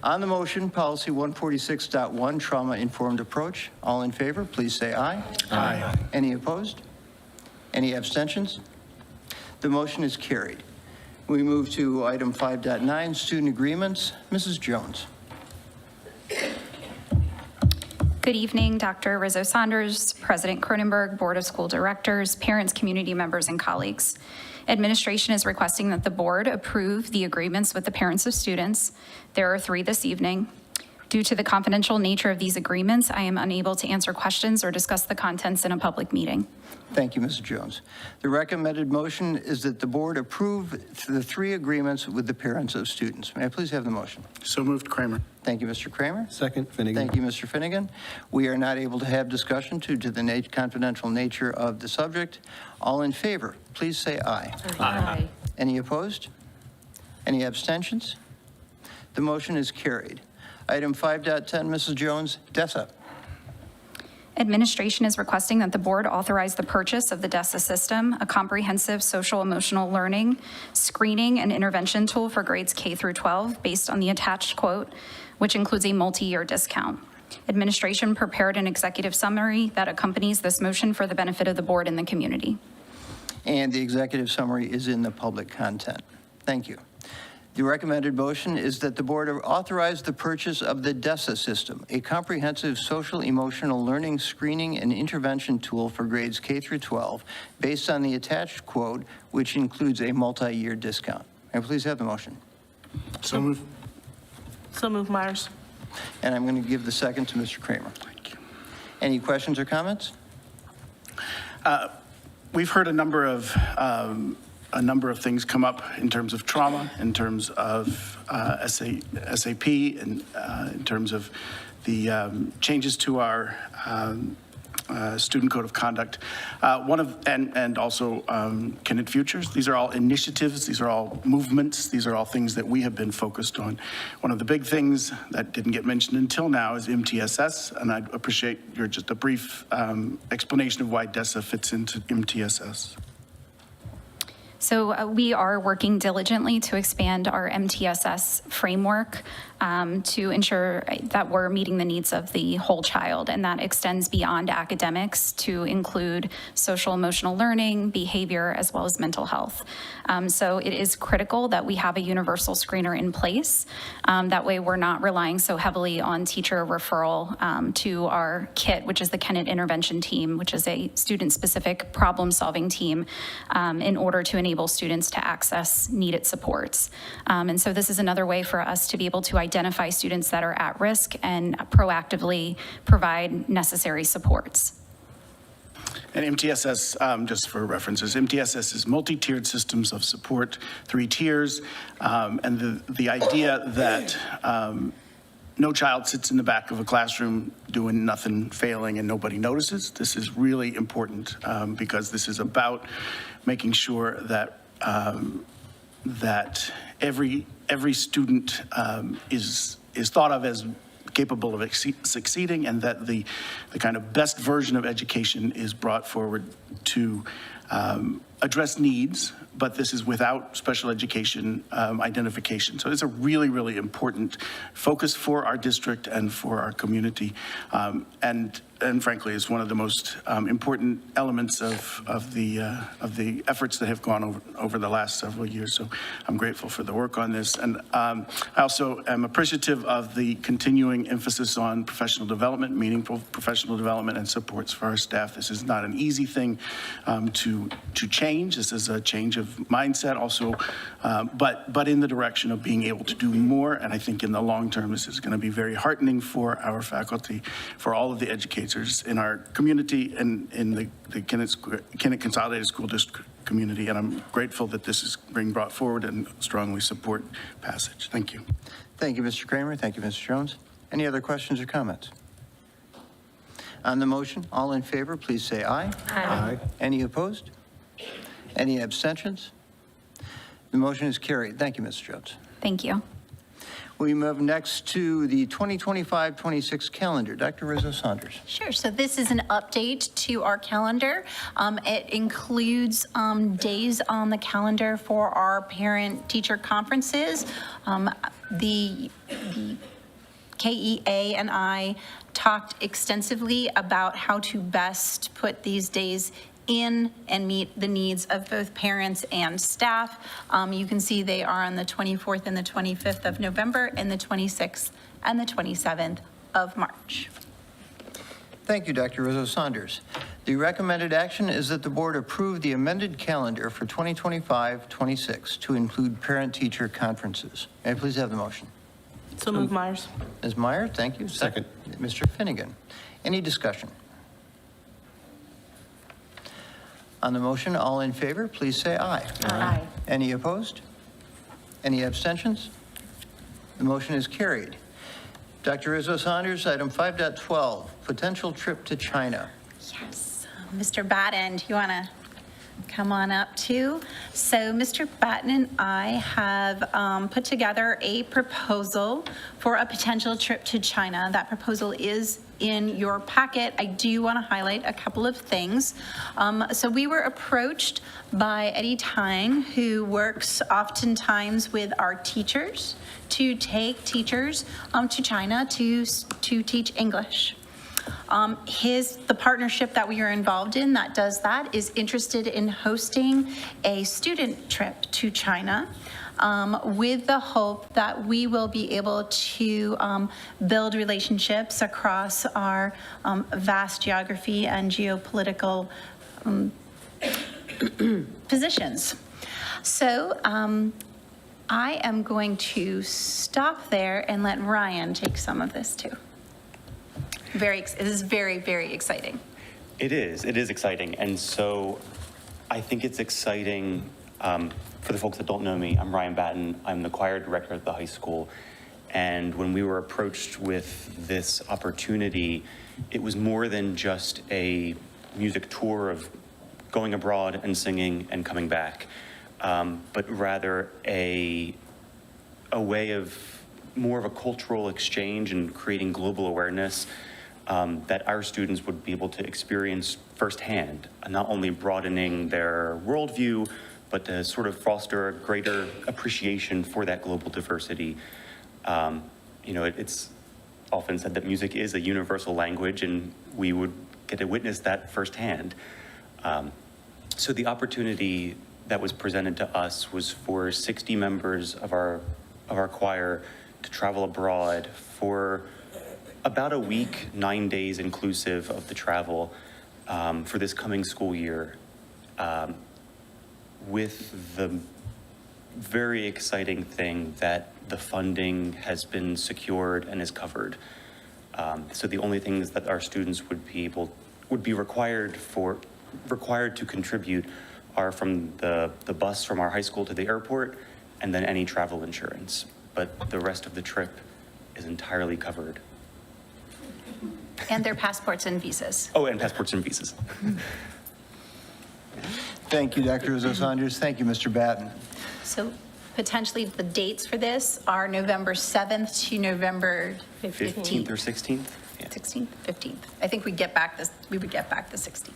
On the motion, policy 146.1, trauma-informed approach. All in favor, please say aye. Aye. Any opposed? Any abstentions? The motion is carried. We move to item 5.9, student agreements. Mrs. Jones. Good evening, Dr. Rizzo-Saunders, President Cronenberg, Board of School Directors, parents, community members, and colleagues. Administration is requesting that the board approve the agreements with the parents of students. There are 3 this evening. Due to the confidential nature of these agreements, I am unable to answer questions or discuss the contents in a public meeting. Thank you, Mrs. Jones. The recommended motion is that the board approve the 3 agreements with the parents of students. May I please have the motion? So moved, Kramer. Thank you, Mr. Kramer. Second, Finnegan. Thank you, Mr. Finnegan. We are not able to have discussion due to the confidential nature of the subject. All in favor, please say aye. Aye. Any opposed? Any abstentions? The motion is carried. Item 5.10, Mrs. Jones, DESA. Administration is requesting that the board authorize the purchase of the DESA system, a comprehensive social emotional learning, screening, and intervention tool for grades K through 12 based on the attached quote, which includes a multi-year discount. Administration prepared an executive summary that accompanies this motion for the benefit of the board and the community. And the executive summary is in the public content. Thank you. The recommended motion is that the board authorize the purchase of the DESA system, a comprehensive social emotional learning screening and intervention tool for grades K through 12, based on the attached quote, which includes a multi-year discount. May I please have the motion? So moved. So move, Myers. And I'm going to give the second to Mr. Kramer. Thank you. Any questions or comments? We've heard a number of things come up in terms of trauma, in terms of SAP, and in terms of the changes to our student code of conduct. And also Connect Futures. These are all initiatives. These are all movements. These are all things that we have been focused on. One of the big things that didn't get mentioned until now is MTSS, and I'd appreciate your just a brief explanation of why DESA fits into MTSS. So we are working diligently to expand our MTSS framework to ensure that we're meeting the needs of the whole child, and that extends beyond academics to include social emotional learning, behavior, as well as mental health. So it is critical that we have a universal screener in place. That way we're not relying so heavily on teacher referral to our KIT, which is the Kennett Intervention Team, which is a student-specific problem-solving team in order to enable students to access needed supports. And so this is another way for us to be able to identify students that are at risk and proactively provide necessary supports. And MTSS, just for references, MTSS is multi-tiered systems of support, 3 tiers, and the idea that no child sits in the back of a classroom doing nothing, failing, and nobody notices. This is really important because this is about making sure that that every student is thought of as capable of succeeding, and that the kind of best version of education is brought forward to address needs, but this is without special education identification. So it's a really, really important focus for our district and for our community. And frankly, it's one of the most important elements of the efforts that have gone over the last several years. So I'm grateful for the work on this. And I also am appreciative of the continuing emphasis on professional development, meaningful professional development and supports for our staff. This is not an easy thing to change. This is a change of mindset also, but in the direction of being able to do more. And I think in the long term, this is going to be very heartening for our faculty, for all of the educators in our community and in the Kennett Consolidated School District community. And I'm grateful that this is being brought forward and strongly support passage. Thank you. Thank you, Mr. Kramer. Thank you, Mr. Jones. Any other questions or comments? On the motion, all in favor, please say aye. Aye. Any opposed? Any abstentions? The motion is carried. Thank you, Mr. Jones. Thank you. We move next to the 2025-26 calendar. Dr. Rizzo Saunders. Sure. So this is an update to our calendar. It includes days on the calendar for our parent-teacher conferences. The KEA and I talked extensively about how to best put these days in and meet the needs of both parents and staff. You can see they are on the 24th and the 25th of November and the 26th and the 27th of March. Thank you, Dr. Rizzo Saunders. The recommended action is that the board approve the amended calendar for 2025-26 to include parent-teacher conferences. May I please have the motion? So move, Myers. Ms. Meyer, thank you. Second. Mr. Finnegan. Any discussion? On the motion, all in favor, please say aye. Aye. Any opposed? Any abstentions? The motion is carried. Dr. Rizzo Saunders, item 5.12, potential trip to China. Yes. Mr. Batten, do you want to come on up too? So Mr. Batten and I have put together a proposal for a potential trip to China. That proposal is in your packet. I do want to highlight a couple of things. So we were approached by Eddie Tang, who works oftentimes with our teachers to take teachers to China to teach English. The partnership that we are involved in that does that is interested in hosting a student trip to China with the hope that we will be able to build relationships across our vast geography and geopolitical positions. So I am going to stop there and let Ryan take some of this too. It is very, very exciting. It is exciting. And so I think it's exciting for the folks that don't know me. I'm Ryan Batten. I'm the choir director at the high school. And when we were approached with this opportunity, it was more than just a music tour of going abroad and singing and coming back, but rather a way of more of a cultural exchange and creating global awareness that our students would be able to experience firsthand, not only broadening their worldview, but to sort of foster a greater appreciation for that global diversity. It's often said that music is a universal language, and we would get to witness that firsthand. So the opportunity that was presented to us was for 60 members of our choir to travel abroad for about a week, 9 days inclusive of the travel, for this coming school year, with the very exciting thing that the funding has been secured and is covered. So the only things that our students would be required to contribute are from the bus from our high school to the airport, and then any travel insurance. But the rest of the trip is entirely covered. And their passports and visas. Oh, and passports and visas. Thank you, Dr. Rizzo Saunders. Thank you, Mr. Batten. So Potentially, the dates for this are November 7th to November 15th or 16th? Yeah. 16th, 15th. I think we would get back the 16th.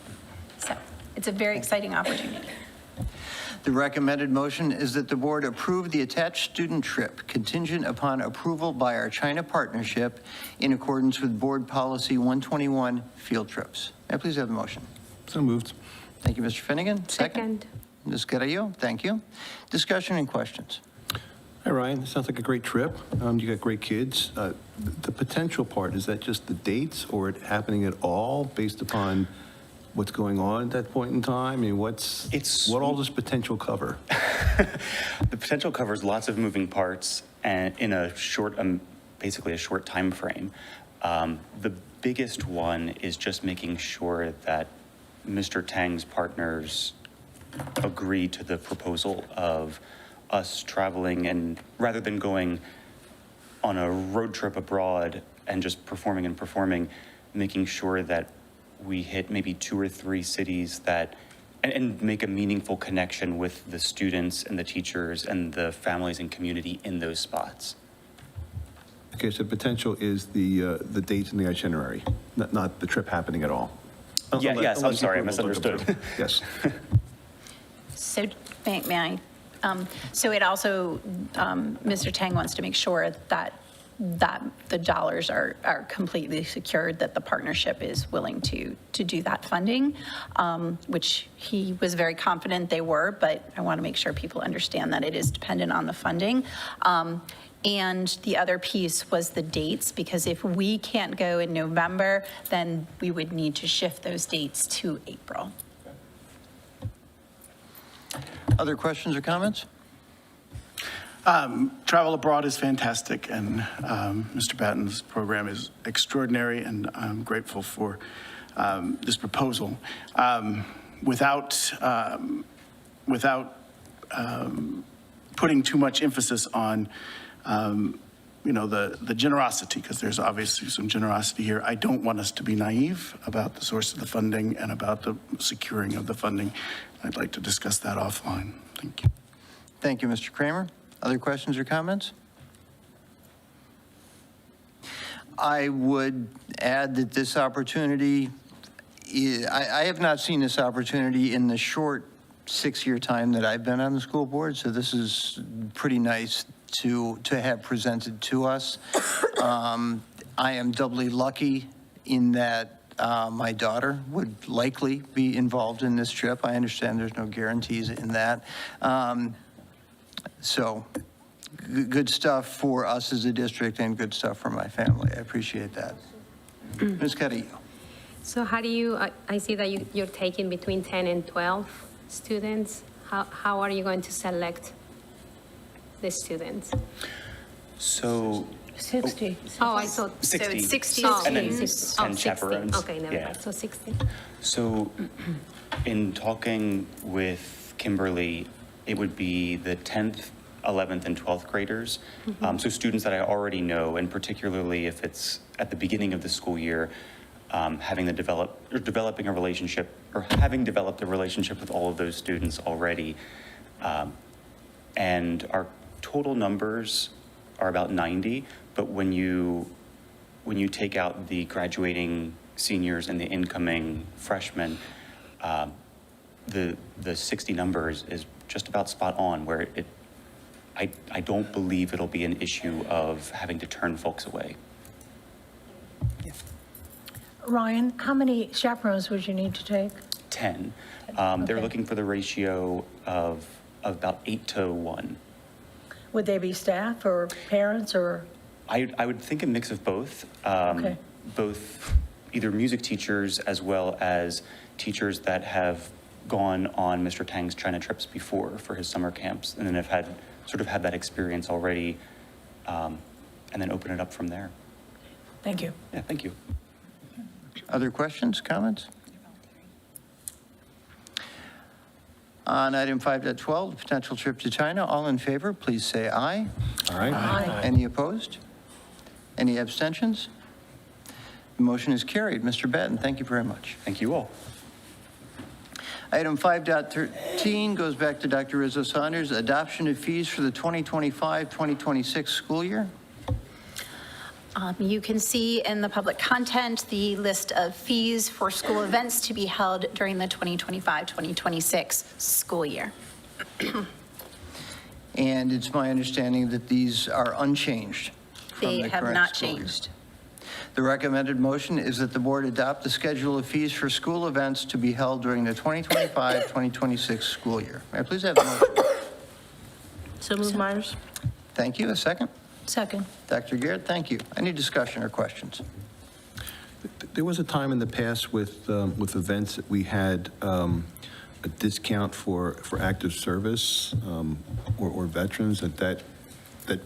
So it's a very exciting opportunity. The recommended motion is that the board approve the attached student trip contingent upon approval by our China partnership in accordance with Board Policy 121, field trips. May I please have the motion? So moved. Thank you, Mr. Finnegan. Second. Ms. Carrillo, thank you. Discussion and questions. Hi, Ryan. This sounds like a great trip. You got great kids. The potential part, is that just the dates or it happening at all based upon what's going on at that point in time? I mean, what all does potential cover? The potential covers lots of moving parts and in a short, basically a short time frame. The biggest one is just making sure that Mr. Tang's partners agree to the proposal of us traveling, and rather than going on a road trip abroad and just performing, making sure that we hit maybe 2 or 3 cities that, and make a meaningful connection with the students and the teachers and the families and community in those spots. Okay, so potential is the dates in the itinerary, not the trip happening at all. Yes, I'm sorry, I misunderstood. Yes. So, may I? So it also, Mr. Tang wants to make sure that the dollars are completely secured, that the partnership is willing to do that funding, which he was very confident they were, but I want to make sure people understand that it is dependent on the funding. And the other piece was the dates, because if we can't go in November, then we would need to shift those dates to April. Other questions or comments? Travel abroad is fantastic, and Mr. Batten's program is extraordinary, and I'm grateful for this proposal. Without putting too much emphasis on, the generosity, because there's obviously some generosity here. I don't want us to be naive about the source of the funding and about the securing of the funding. I'd like to discuss that offline. Thank you. Thank you, Mr. Kramer. Other questions or comments? I would add that this opportunity, I have not seen this opportunity in the short 6-year time that I've been on the school board, so this is pretty nice to have presented to us. I am doubly lucky in that my daughter would likely be involved in this trip. I understand there's no guarantees in that. So good stuff for us as a district and good stuff for my family. I appreciate that. Ms. Carrillo. So how do you, I see that you're taking between 10 and 12 students. How are you going to select the students? So 60. Oh, I thought 60. So it's 60 And then students. 10 chaperones. Okay, never Yeah. mind. So 60. So in talking with Kimberly, it would be the 10th, 11th, and 12th graders. So students that I already know, and particularly if it's at the beginning of the school year, developing a relationship, or having developed a relationship with all of those students already. And our total numbers are about 90, but when you take out the graduating seniors and the incoming freshmen, the 60 numbers is just about spot on, where I don't believe it'll be an issue of having to turn folks away. Ryan, how many chaperones would you need to take? 10. They're looking for the ratio of about 8 to 1. Would they be staff or parents or? I would think a mix of both. Okay. Both either music teachers as well as teachers that have gone on Mr. Tang's China trips before for his summer camps, and then have had that experience already, and then open it up from there. Thank you. Yeah, thank you. Other questions, comments? On item 5.12, potential trip to China, all in favor, please say aye. Aye. Aye. Any opposed? Any abstentions? The motion is carried. Mr. Batten, thank you very much. Thank you all. Item 5.13 goes back to Dr. Rizzo Saunders, adoption of fees for the 2025-2026 school year. You can see in the public content the list of fees for school events to be held during the 2025-2026 school year. And it's my understanding that these are unchanged from They the have current not school year. changed. The recommended motion is that the board adopt the schedule of fees for school events to be held during the 2025-2026 school year. May I please have a motion? So moved, Myers. Thank you. A second? Second. Dr. Garrett, thank you. Any discussion or questions? There was a time in the past with events that we had a discount for active service or veterans that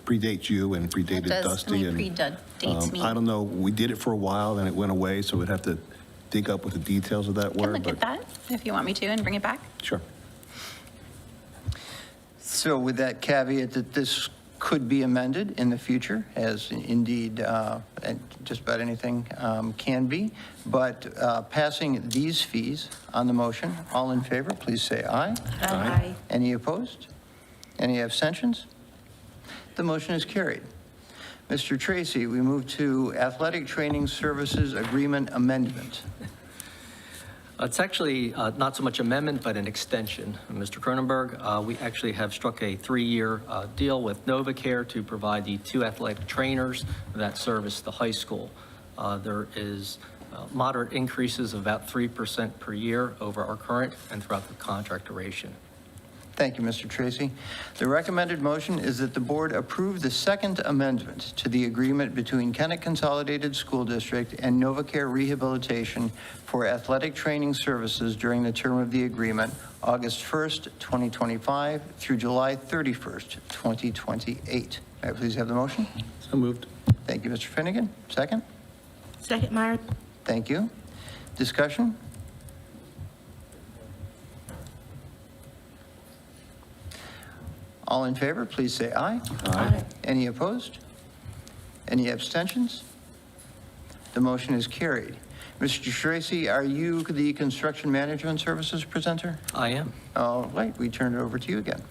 predates you and predated Dusty. And predates me. I don't know, we did it for a while, then it went away, so we'd have to dig up what the details of that I can were. look but at that if you want me to and bring it back. Sure. So with that caveat that this could be amended in the future, as indeed and just about anything can be, but passing these fees on the motion, all in favor, please say aye. Aye. Any opposed? Any abstentions? The motion is carried. Mr. Tracy, we move to Athletic Training Services Agreement Amendment. It's actually not so much amendment, but an extension. Mr. Cronenberg, we actually have struck a 3-year deal with NovaCare to provide the 2 athletic trainers that service the high school. There is moderate increases of about 3% per year over our current and throughout the contract duration. Thank you, Mr. Tracy. The recommended motion is that the board approve the second amendment to the agreement between Kennett Consolidated School District and NovaCare Rehabilitation for athletic training services during the term of the agreement, August 1st, 2025 through July 31st, 2028. May I please have the motion? So moved. Thank you, Mr. Finnegan. Second? Second, Myers. Thank you. Discussion? All in favor, please say aye. Aye. Any opposed? Any abstentions? The motion is carried. Mr. Tracy, are you the Construction Management Services presenter? I am. All right, we turn it over to you again.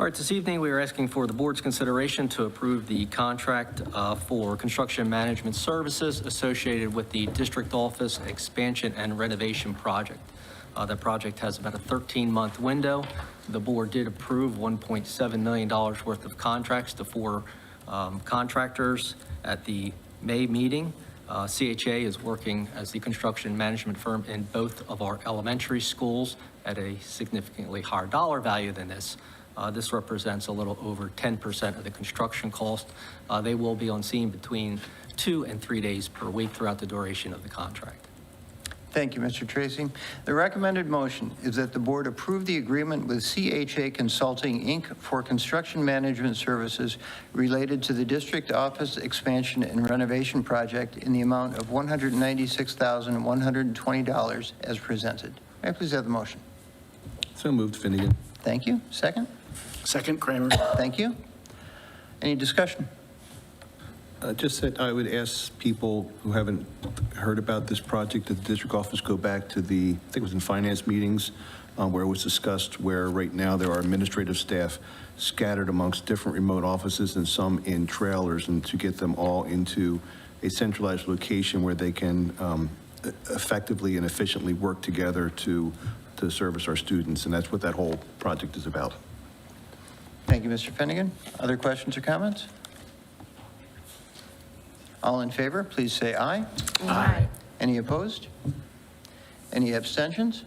All right, this evening we are asking for the board's consideration to approve the contract for construction management services associated with the district office expansion and renovation project. That project has about a 13-month window. The board did approve $1.7 million worth of contracts to 4 contractors at the May meeting. CHA is working as the construction management firm in both of our elementary schools at a significantly higher dollar value than this. This represents a little over 10% of the construction cost. They will be on scene between 2 and 3 days per week throughout the duration of the contract. Thank you, Mr. Tracy. The recommended motion is that the board approve the agreement with CHA Consulting, Inc. for construction management services related to the district office expansion and renovation project in the amount of $196,120 as presented. May I please have the motion? So moved, Finnegan. Thank you. Second? Second, Kramer. Thank you. Any discussion? Just that I would ask people who haven't heard about this project at the district office go back to the, I think it was in finance meetings, where it was discussed where right now there are administrative staff scattered amongst different remote offices and some in trailers, and to get them all into a centralized location where they can effectively and efficiently work together to service our students. And that's what that whole project is about. Thank you, Mr. Finnegan. Other questions or comments? All in favor, please say aye. Aye. Any opposed? Any abstentions?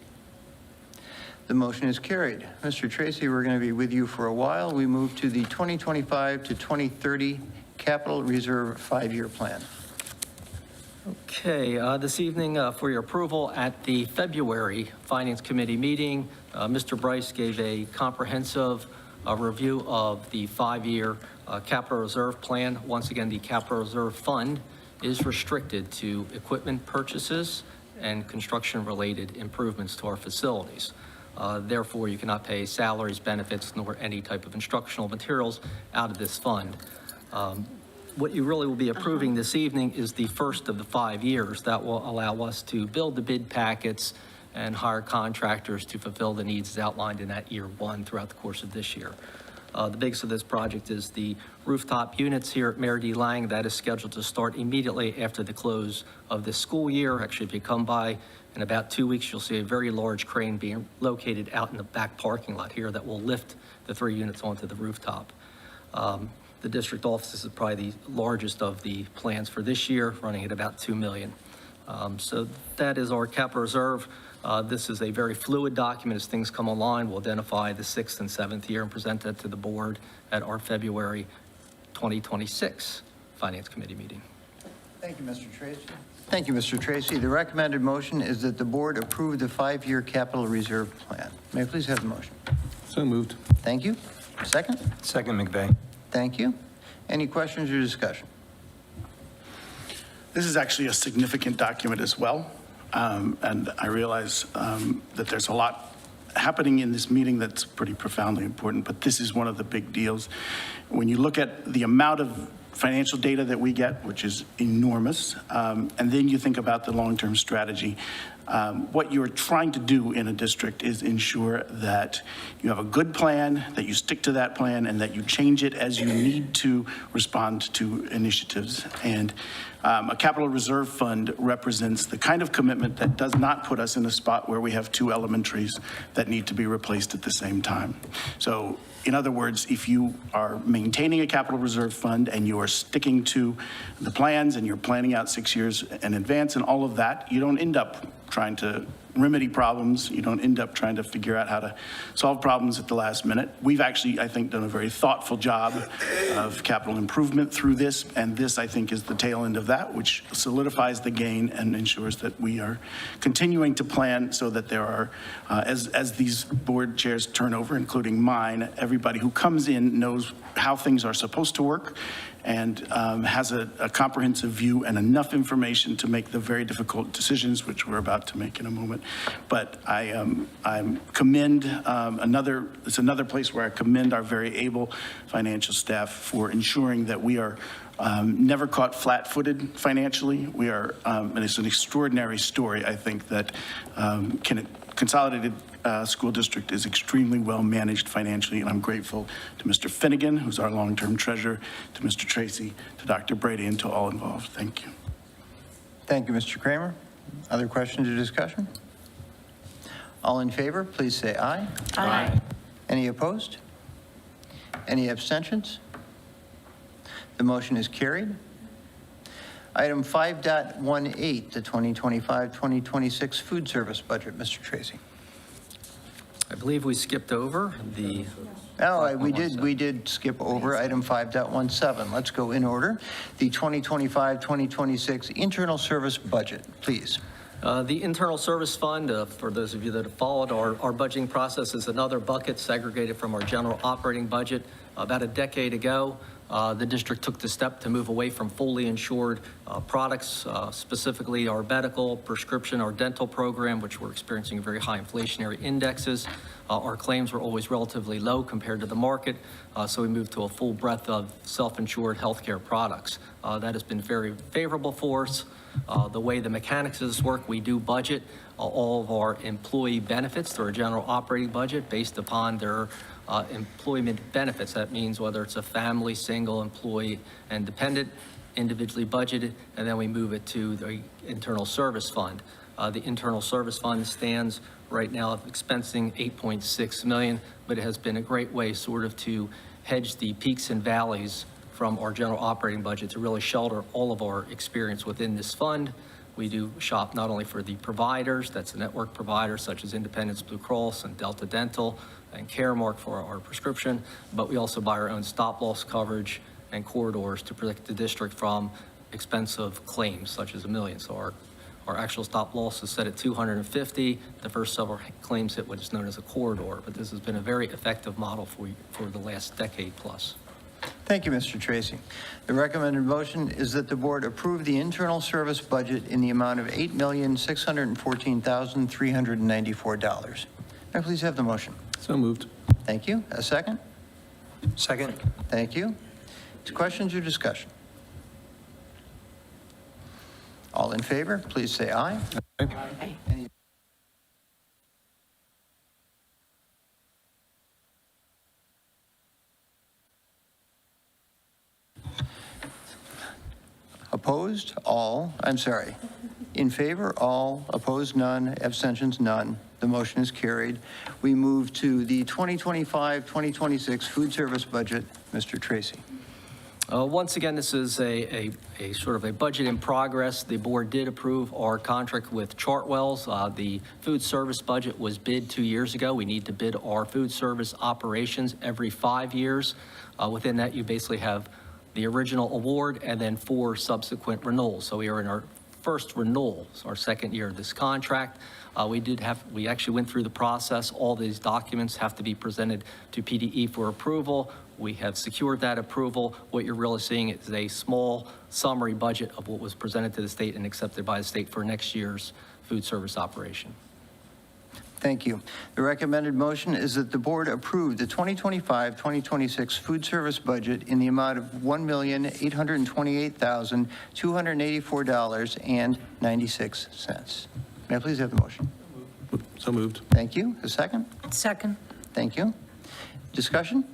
The motion is carried. Mr. Tracy, we're going to be with you for a while. We move to the 2025 to 2030 Capital Reserve 5-year plan. Okay, this evening for your approval at the February Finance Committee meeting, Mr. Bryce gave a comprehensive review of the 5-year capital reserve plan. Once again, the capital reserve fund is restricted to equipment purchases and construction-related improvements to our facilities. Therefore, you cannot pay salaries, benefits, nor any type of instructional materials out of this fund. What you really will be approving this evening is the first of the 5 years. That will allow us to build the bid packets and hire contractors to fulfill the needs as outlined in that year one throughout the course of this year. The biggest of this project is the rooftop units here at Mayor D. Lang. That is scheduled to start immediately after the close of this school year. Actually, if you come by in about 2 weeks, you'll see a very large crane being located out in the back parking lot here that will lift the 3 units onto the rooftop. The district offices is probably the largest of the plans for this year, running at about $2 million. So that is our capital reserve. This is a very fluid document. As things come online, we'll identify the 6th and 7th year and present that to the board at our February 2026 Finance Committee meeting. Thank you, Mr. Tracy. Thank you, Mr. Tracy. The recommended motion is that the board approve the 5-year capital reserve plan. May I please have the motion? So moved. Thank you. Second? Second, McVeigh. Thank you. Any questions or discussion? This is actually a significant document as well. And I realize that there's a lot happening in this meeting that's pretty profoundly important, but this is one of the big deals. When you look at the amount of financial data that we get, which is enormous, and then you think about the long-term strategy, what you're trying to do in a district is ensure that you have a good plan, that you stick to that plan, and that you change it as you need to respond to initiatives. And a capital reserve fund represents the kind of commitment that does not put us in a spot where we have 2 elementaries that need to be replaced at the same time. So in other words, if you are maintaining a capital reserve fund and you are sticking to the plans and you're planning out 6 years in advance and all of that, you don't end up trying to remedy problems. You don't end up trying to figure out how to solve problems at the last minute. We've actually, I think, done a very thoughtful job of capital improvement through this, and this, I think, is the tail end of that, which solidifies the gain and ensures that we are continuing to plan so that there are, as these board chairs turn over, including mine, everybody who comes in knows how things are supposed to work and has a comprehensive view and enough information to make the very difficult decisions, which we're about to make in a moment. But I commend it's another place where I commend our very able financial staff for ensuring that we are never caught flat-footed financially. We are, and it's an extraordinary story, I think, that Consolidated School District is extremely well managed financially, and I'm grateful to Mr. Finnegan, who's our long-term treasurer, to Mr. Tracy, to Dr. Brady, and to all involved. Thank you. Thank you, Mr. Kramer. Other questions or discussion? All in favor, please say aye. Aye. Any opposed? Any abstentions? The motion is carried. Item 5.18, the 2025-2026 food service budget. Mr. Tracy. I believe we skipped over the... Oh, we did skip over item 5.17. Let's go in order. The 2025-2026 internal service budget, please. The Internal Service Fund, for those of you that have followed our budgeting process, is another bucket segregated from our general operating budget. About a decade ago, the district took the step to move away from fully insured products, specifically our medical, prescription, our dental program, which were experiencing very high inflationary indexes. Our claims were always relatively low compared to the market, so we moved to a full breadth of self-insured healthcare products. That has been very favorable for us. The way the mechanics of this work, we do budget all of our employee benefits through our general operating budget based upon their employment benefits. That means whether it's a family, single, employee, and dependent, individually budgeted, and then we move it to the Internal Service Fund. The Internal Service Fund stands right now expensing $8.6 million, but it has been a great way sort of to hedge the peaks and valleys from our general operating budget to really shelter all of our experience within this fund. We do shop not only for the providers, that's the network providers such as Independence Blue Cross and Delta Dental and Caremark for our prescription, but we also buy our own stop-loss coverage and corridors to protect the district from expensive claims such as $1 million. So our actual stop loss is set at 250. The first several claims hit what is known as a corridor, but this has been a very effective model for the last decade plus. Thank you, Mr. Tracy. The recommended motion is that the board approve the internal service budget in the amount of $8,614,394. May I please have the motion? So moved. Thank you. A second? Second. Thank you. Questions or discussion? All in favor, please say aye. Aye. Any Opposed? All. I'm sorry. In favor? All. Opposed? None. Abstentions? None. The motion is carried. We move to the 2025-2026 food service budget. Mr. Tracy. Once again, this is a sort of a budget in progress. The board did approve our contract with Chartwells. The food service budget was bid 2 years ago. We need to bid our food service operations every 5 years. Within that, you basically have the original award and then 4 subsequent renewals. So we are in our first renewal, our second year of this contract. We actually went through the process. All these documents have to be presented to PDE for approval. We have secured that approval. What you're really seeing is a small summary budget of what was presented to the state and accepted by the state for next year's food service operation. Thank you. The recommended motion is that the board approve the 2025-2026 food service budget in the amount of $1,828,284.96. May I please have the motion? So moved. Thank you. A second? Second. Thank you. Discussion?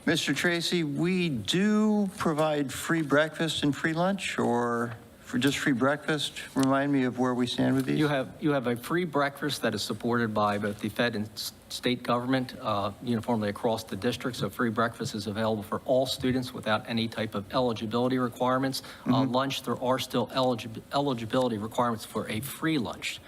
Mr. Tracy, we do provide free breakfast and free lunch, or for just free breakfast? Remind me of where we stand with these. You have a free breakfast that is supported by both the Fed and state government uniformly across the district. So free breakfast is available for all students without any type of eligibility requirements. Lunch, there are still eligibility requirements for a free lunch.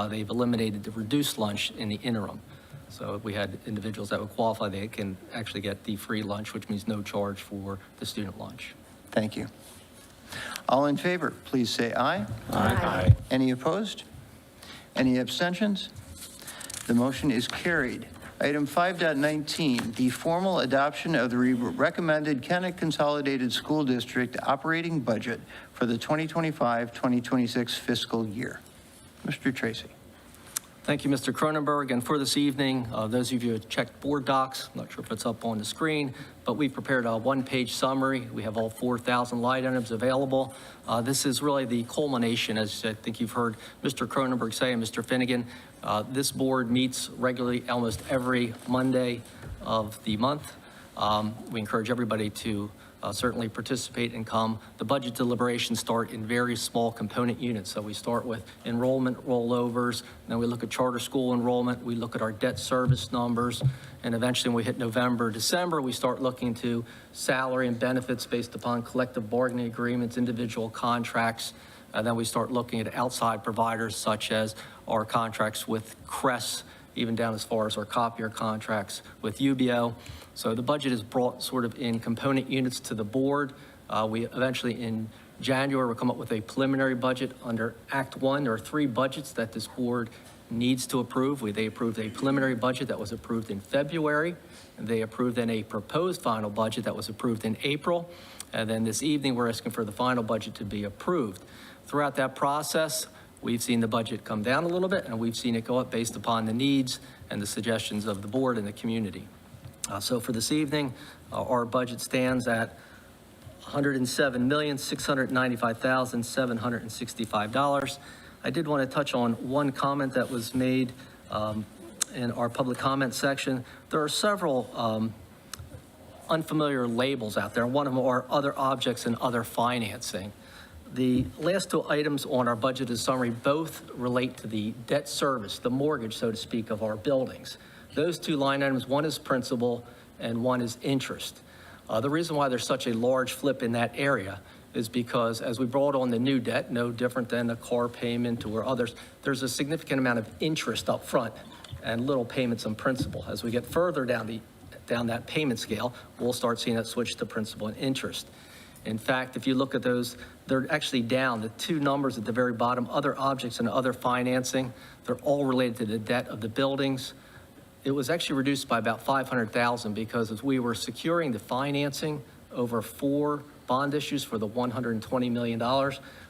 They've eliminated the reduced lunch in the interim. So if we had individuals that would qualify, they can actually get the free lunch, which means no charge for the student lunch. Thank you. All in favor, please say aye. Aye. Any opposed? Any abstentions? The motion is carried. Item 5.19, the formal adoption of the recommended Kennett Consolidated School District operating budget for the 2025-2026 fiscal year. Mr. Tracy. Thank you, Mr. Cronenberg. And for this evening, those of you who have checked board docs, I'm not sure if it's up on the screen, but we've prepared a one-page summary. We have all 4,000 line items available. This is really the culmination, as I think you've heard Mr. Cronenberg say and Mr. Finnegan. This board meets regularly almost every Monday of the month. We encourage everybody to certainly participate and come. The budget deliberations start in very small component units. So we start with enrollment rollovers, then we look at charter school enrollment, we look at our debt service numbers, and eventually when we hit November, December, we start looking to salary and benefits based upon collective bargaining agreements, individual contracts, and then we start looking at outside providers such as our contracts with CRES, even down as far as our copier contracts with UBO. So the budget is brought sort of in component units to the board. We eventually, in January, will come up with a preliminary budget under Act 1. There are 3 budgets that this board needs to approve. They approved a preliminary budget that was approved in February. And they approved then a proposed final budget that was approved in April. And then this evening, we're asking for the final budget to be approved. Throughout that process, we've seen the budget come down a little bit, and we've seen it go up based upon the needs and the suggestions of the board and the community. So for this evening, our budget stands at $107,695,765. I did want to touch on one comment that was made in our public comment section. There are several unfamiliar labels out there. One of them are other objects and other financing. The last 2 items on our budgeted summary both relate to the debt service, the mortgage, so to speak, of our buildings. Those 2 line items, one is principal and one is interest. The reason why there's such a large flip in that area is because as we brought on the new debt, no different than a car payment or others, there's a significant amount of interest up front and little payments on principal. As we get further down that payment scale, we'll start seeing that switch to principal and interest. In fact, if you look at those, they're actually down. The 2 numbers at the very bottom, other objects and other financing, they're all related to the debt of the buildings. It was actually reduced by about $500,000 because as we were securing the financing over 4 bond issues for the $120 million,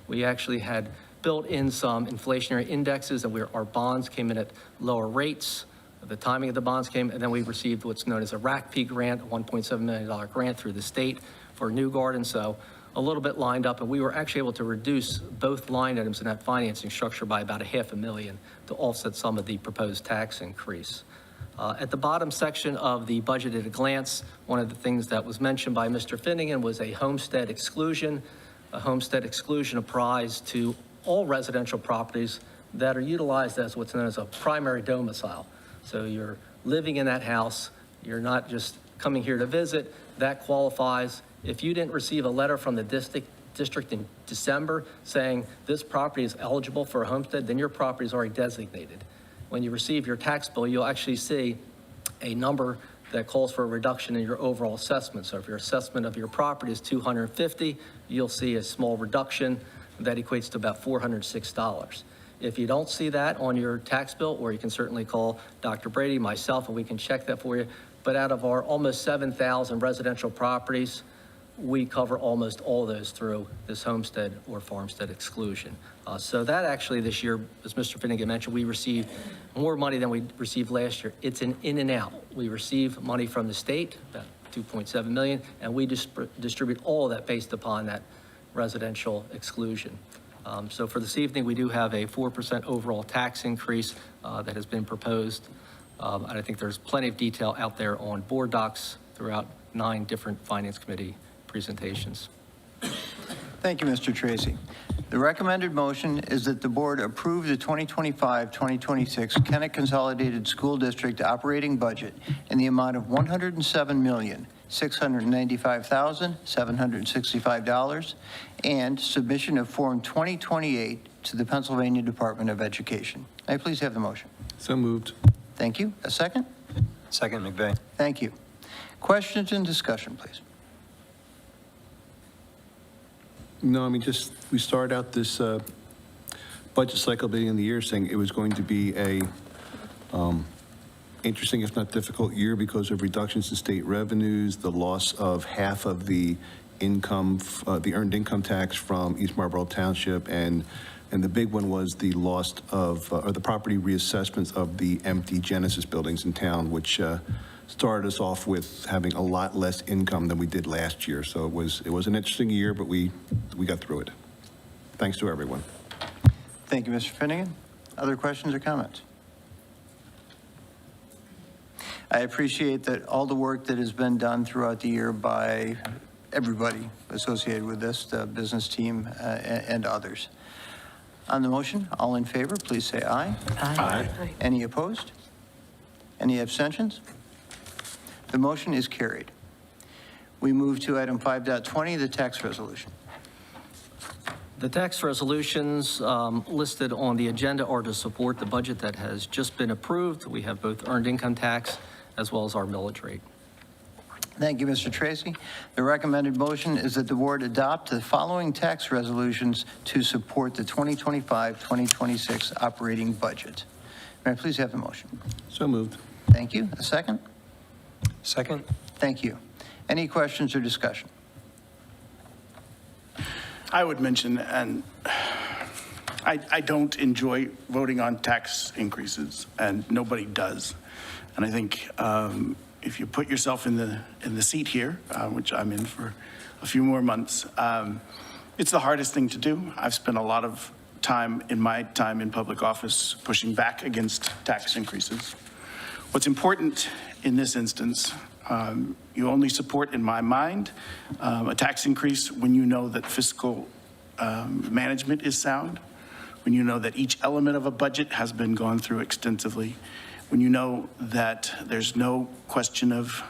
we actually had built in some inflationary indexes and our bonds came in at lower rates. The timing of the bonds came, and then we received what's known as a RACP grant, a $1.7 million grant through the state for New Garden. So a little bit lined up, and we were actually able to reduce both line items in that financing structure by about $500,000 to offset some of the proposed tax increase. At the bottom section of the budget at a glance, one of the things that was mentioned by Mr. Finnegan was a homestead exclusion. A homestead exclusion applies to all residential properties that are utilized as what's known as a primary domicile. So you're living in that house, you're not just coming here to visit, that qualifies. If you didn't receive a letter from the district in December saying this property is eligible for a homestead, then your property is already designated. When you receive your tax bill, you'll actually see a number that calls for a reduction in your overall assessment. So if your assessment of your property is $250, you'll see a small reduction that equates to about $406. If you don't see that on your tax bill, or you can certainly call Dr. Brady, myself, and we can check that for you. But out of our almost 7,000 residential properties, we cover almost all those through this homestead or farmstead exclusion. So that actually this year, as Mr. Finnegan mentioned, we received more money than we received last year. It's an in and out. We receive money from the state, about $2.7 million, and we distribute all of that based upon that residential exclusion. So for this evening, we do have a 4% overall tax increase that has been proposed. And I think there's plenty of detail out there on board docs throughout 9 different Finance Committee presentations. Thank you, Mr. Tracy. The recommended motion is that the board approve the 2025-2026 Kennett Consolidated School District operating budget in the amount of $107,695,765 and submission of Form 2028 to the Pennsylvania Department of Education. May I please have the motion? So moved. Thank you. A second? Second, McVeigh. Thank you. Questions and discussion, please. No, I mean, just, we started out this budget cycle beginning of the year saying it was going to be a interesting, if not difficult year because of reductions in state revenues, the loss of half of the income, the earned income tax from East Marlborough Township, and the big one was the loss of, or the property reassessments of the empty Genesis buildings in town, which started us off with having a lot less income than we did last year. So it was an interesting year, but we got through it. Thanks to everyone. Thank you, Mr. Finnegan. Other questions or comments? I appreciate that all the work that has been done throughout the year by everybody associated with this, the business team and others. On the motion, all in favor, please say aye. Aye. Any opposed? Any abstentions? The motion is carried. We move to item 5.20, the tax resolution. The tax resolutions listed on the agenda are to support the budget that has just been approved. We have both earned income tax as well as our millage rate. Thank you, Mr. Tracy. The recommended motion is that the board adopt the following tax resolutions to support the 2025-2026 operating budget. May I please have the motion? So moved. Thank you. A second? Second. Thank you. Any questions or discussion? I would mention, and I don't enjoy voting on tax increases, and nobody does. And I think if you put yourself in the seat here, which I'm in for a few more months, it's the hardest thing to do. I've spent a lot of time in public office pushing back against tax increases. What's important in this instance, you only support, in my mind, a tax increase when you know that fiscal management is sound, when you know that each element of a budget has been gone through extensively, when you know that there's no question of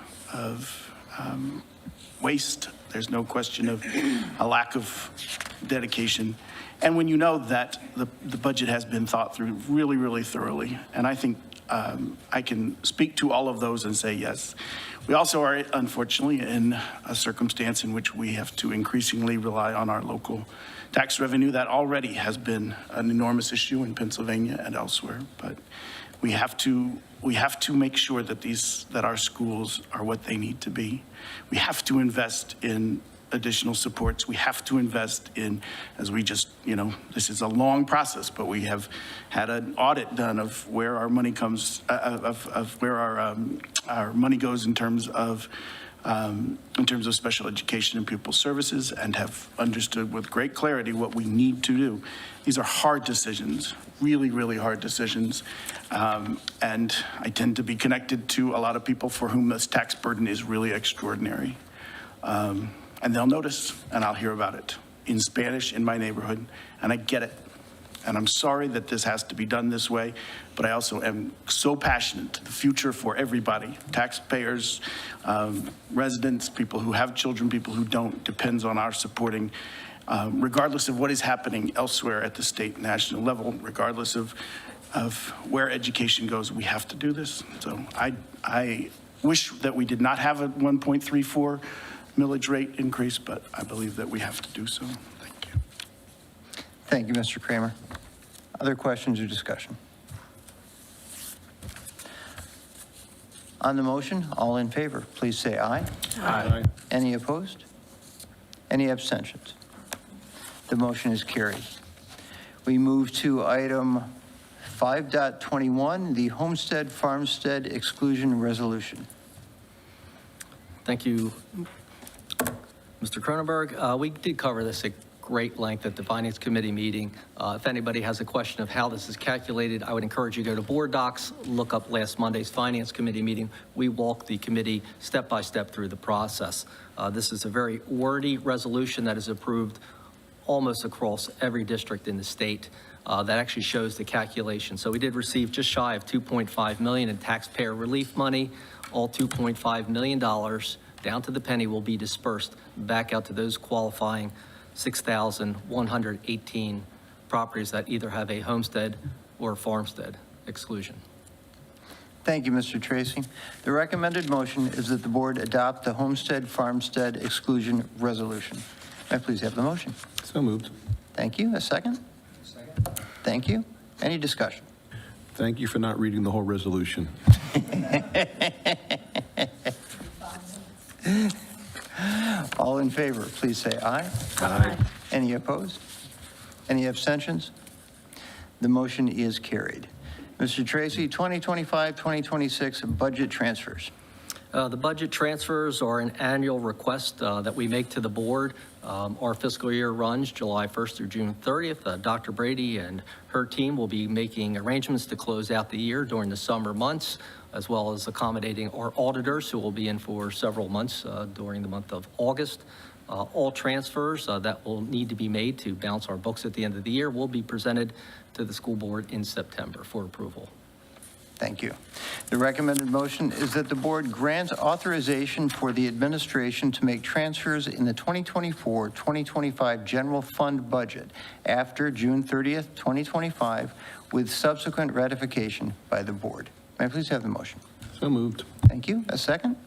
waste, there's no question of a lack of dedication, and when you know that the budget has been thought through really, really thoroughly. And I think I can speak to all of those and say yes. We also are, unfortunately, in a circumstance in which we have to increasingly rely on our local tax revenue. That already has been an enormous issue in Pennsylvania and elsewhere. But we have to make sure that our schools are what they need to be. We have to invest in additional supports. We have to invest in, as we just, this is a long process, but we have had an audit done of where our money comes, of where our money goes in terms of in terms of special education and pupil services, and have understood with great clarity what we need to do. These are hard decisions, really, really hard decisions. And I tend to be connected to a lot of people for whom this tax burden is really extraordinary. And they'll notice, and I'll hear about it in Spanish in my neighborhood, and I get it. And I'm sorry that this has to be done this way, but I also am so passionate. The future for everybody, taxpayers, residents, people who have children, people who don't, depends on our supporting, regardless of what is happening elsewhere at the state and national level, regardless of where education goes, we have to do this. So I wish that we did not have a 1.34 millage rate increase, but I believe that we have to do so. Thank you. Thank you, Mr. Kramer. Other questions or discussion? On the motion, all in favor, please say aye. Aye. Any opposed? Any abstentions? The motion is carried. We move to item 5.21, the Homestead Farmstead Exclusion Resolution. Thank you, Mr. Cronenberg. We did cover this at great length at the Finance Committee meeting. If anybody has a question of how this is calculated, I would encourage you to go to Board Docs, look up last Monday's Finance Committee meeting. We walked the committee step by step through the process. This is a very wordy resolution that is approved almost across every district in the state. That actually shows the calculation. So we did receive just shy of $2.5 million in taxpayer relief money. All $2.5 million down to the penny will be dispersed back out to those qualifying 6,118 properties that either have a homestead or farmstead exclusion. Thank you, Mr. Tracy. The recommended motion is that the board adopt the Homestead Farmstead Exclusion Resolution. May I please have the motion? So moved. Thank you. A second? Second. Thank you. Any discussion? Thank you for not reading the whole resolution. All in favor, please say aye. Aye. Any opposed? Any abstentions? The motion is carried. Mr. Tracy, 2025-2026 budget transfers. The budget transfers are an annual request that we make to the board. Our fiscal year runs July 1st through June 30th. Dr. Brady and her team will be making arrangements to close out the year during the summer months, as well as accommodating our auditors who will be in for several months during the month of August. All transfers that will need to be made to balance our books at the end of the year will be presented to the school board in September for approval. Thank you. The recommended motion is that the board grant authorization for the administration to make transfers in the 2024-2025 general fund budget after June 30th, 2025, with subsequent ratification by the board. May I please have the motion? So moved. Thank you. A second?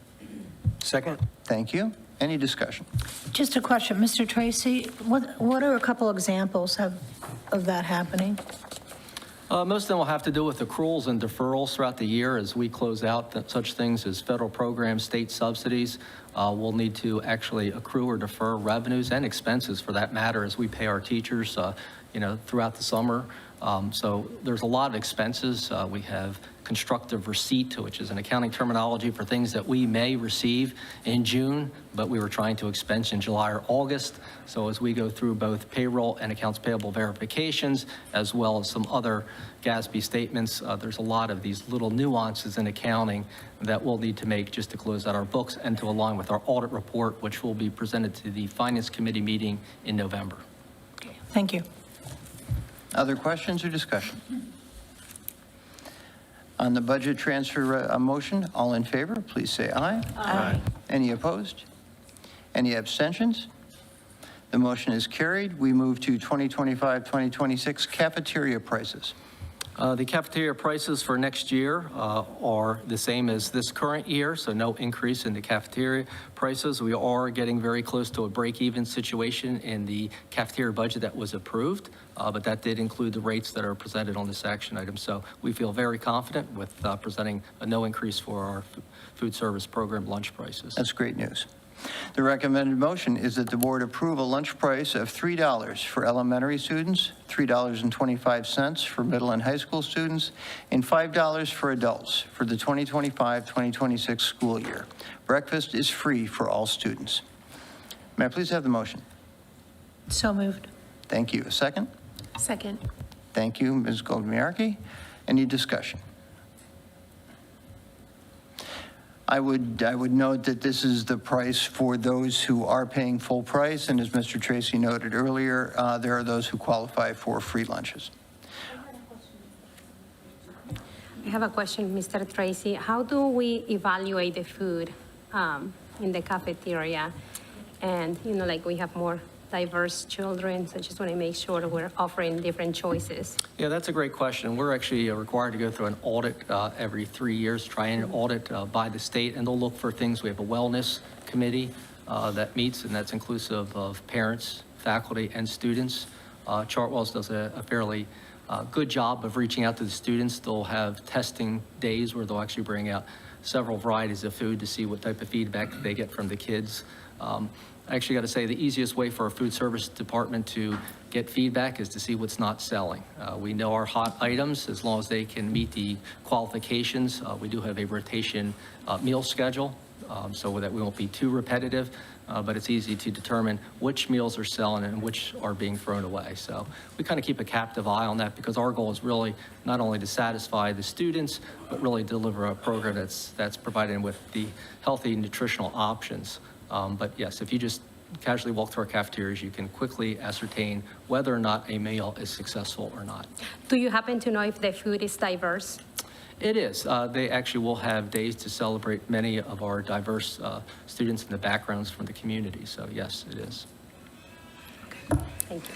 Second. Thank you. Any discussion? Just a question, Mr. Tracy, what are a couple examples of that happening? Most of them will have to do with accruals and deferrals throughout the year as we close out such things as federal programs, state subsidies. We'll need to actually accrue or defer revenues and expenses for that matter as we pay our teachers, throughout the summer. So there's a lot of expenses. We have constructive receipt, which is an accounting terminology for things that we may receive in June, but we were trying to expense in July or August. So as we go through both payroll and accounts payable verifications, as well as some other GASB statements, there's a lot of these little nuances in accounting that we'll need to make just to close out our books and to align with our audit report, which will be presented to the Finance Committee meeting in November. Okay, thank you. Other questions or discussion? On the budget transfer motion, all in favor, please say aye. Aye. Any opposed? Any abstentions? The motion is carried. We move to 2025-2026 cafeteria prices. The cafeteria prices for next year are the same as this current year, so no increase in the cafeteria prices. We are getting very close to a break-even situation in the cafeteria budget that was approved, but that did include the rates that are presented on this action item. So we feel very confident with presenting a no increase for our food service program lunch prices. That's great news. The recommended motion is that the board approve a lunch price of $3 for elementary students, $3.25 for middle and high school students, and $5 for adults for the 2025-2026 school year. Breakfast is free for all students. May I please have the motion? So moved. Thank you. A second? Second. Thank you, Ms. Goldmiarki. Any discussion? I would note that this is the price for those who are paying full price, and as Mr. Tracy noted earlier, there are those who qualify for free lunches. I have a question, Mr. Tracy. How do we evaluate the food in the cafeteria? And, you know, like we have more diverse children, so I just want to make sure that we're offering different choices. Yeah, that's a great question. We're actually required to go through an audit every 3 years, triennial audit by the state, and they'll look for things. We have a wellness committee that meets, and that's inclusive of parents, faculty, and students. Chartwell's does a fairly good job of reaching out to the students. They'll have testing days where they'll actually bring out several varieties of food to see what type of feedback they get from the kids. I actually got to say the easiest way for our food service department to get feedback is to see what's not selling. We know our hot items, as long as they can meet the qualifications. We do have a rotation meal schedule so that we won't be too repetitive, but it's easy to determine which meals are selling and which are being thrown away. So we kind of keep a captive eye on that because our goal is really not only to satisfy the students, but really deliver a program that's provided with the healthy nutritional options. But yes, if you just casually walk through our cafeterias, you can quickly ascertain whether or not a meal is successful or not. Do you happen to know if the food is diverse? It is. They actually will have days to celebrate many of our diverse students and the backgrounds from the community. So yes, it is. Thank you.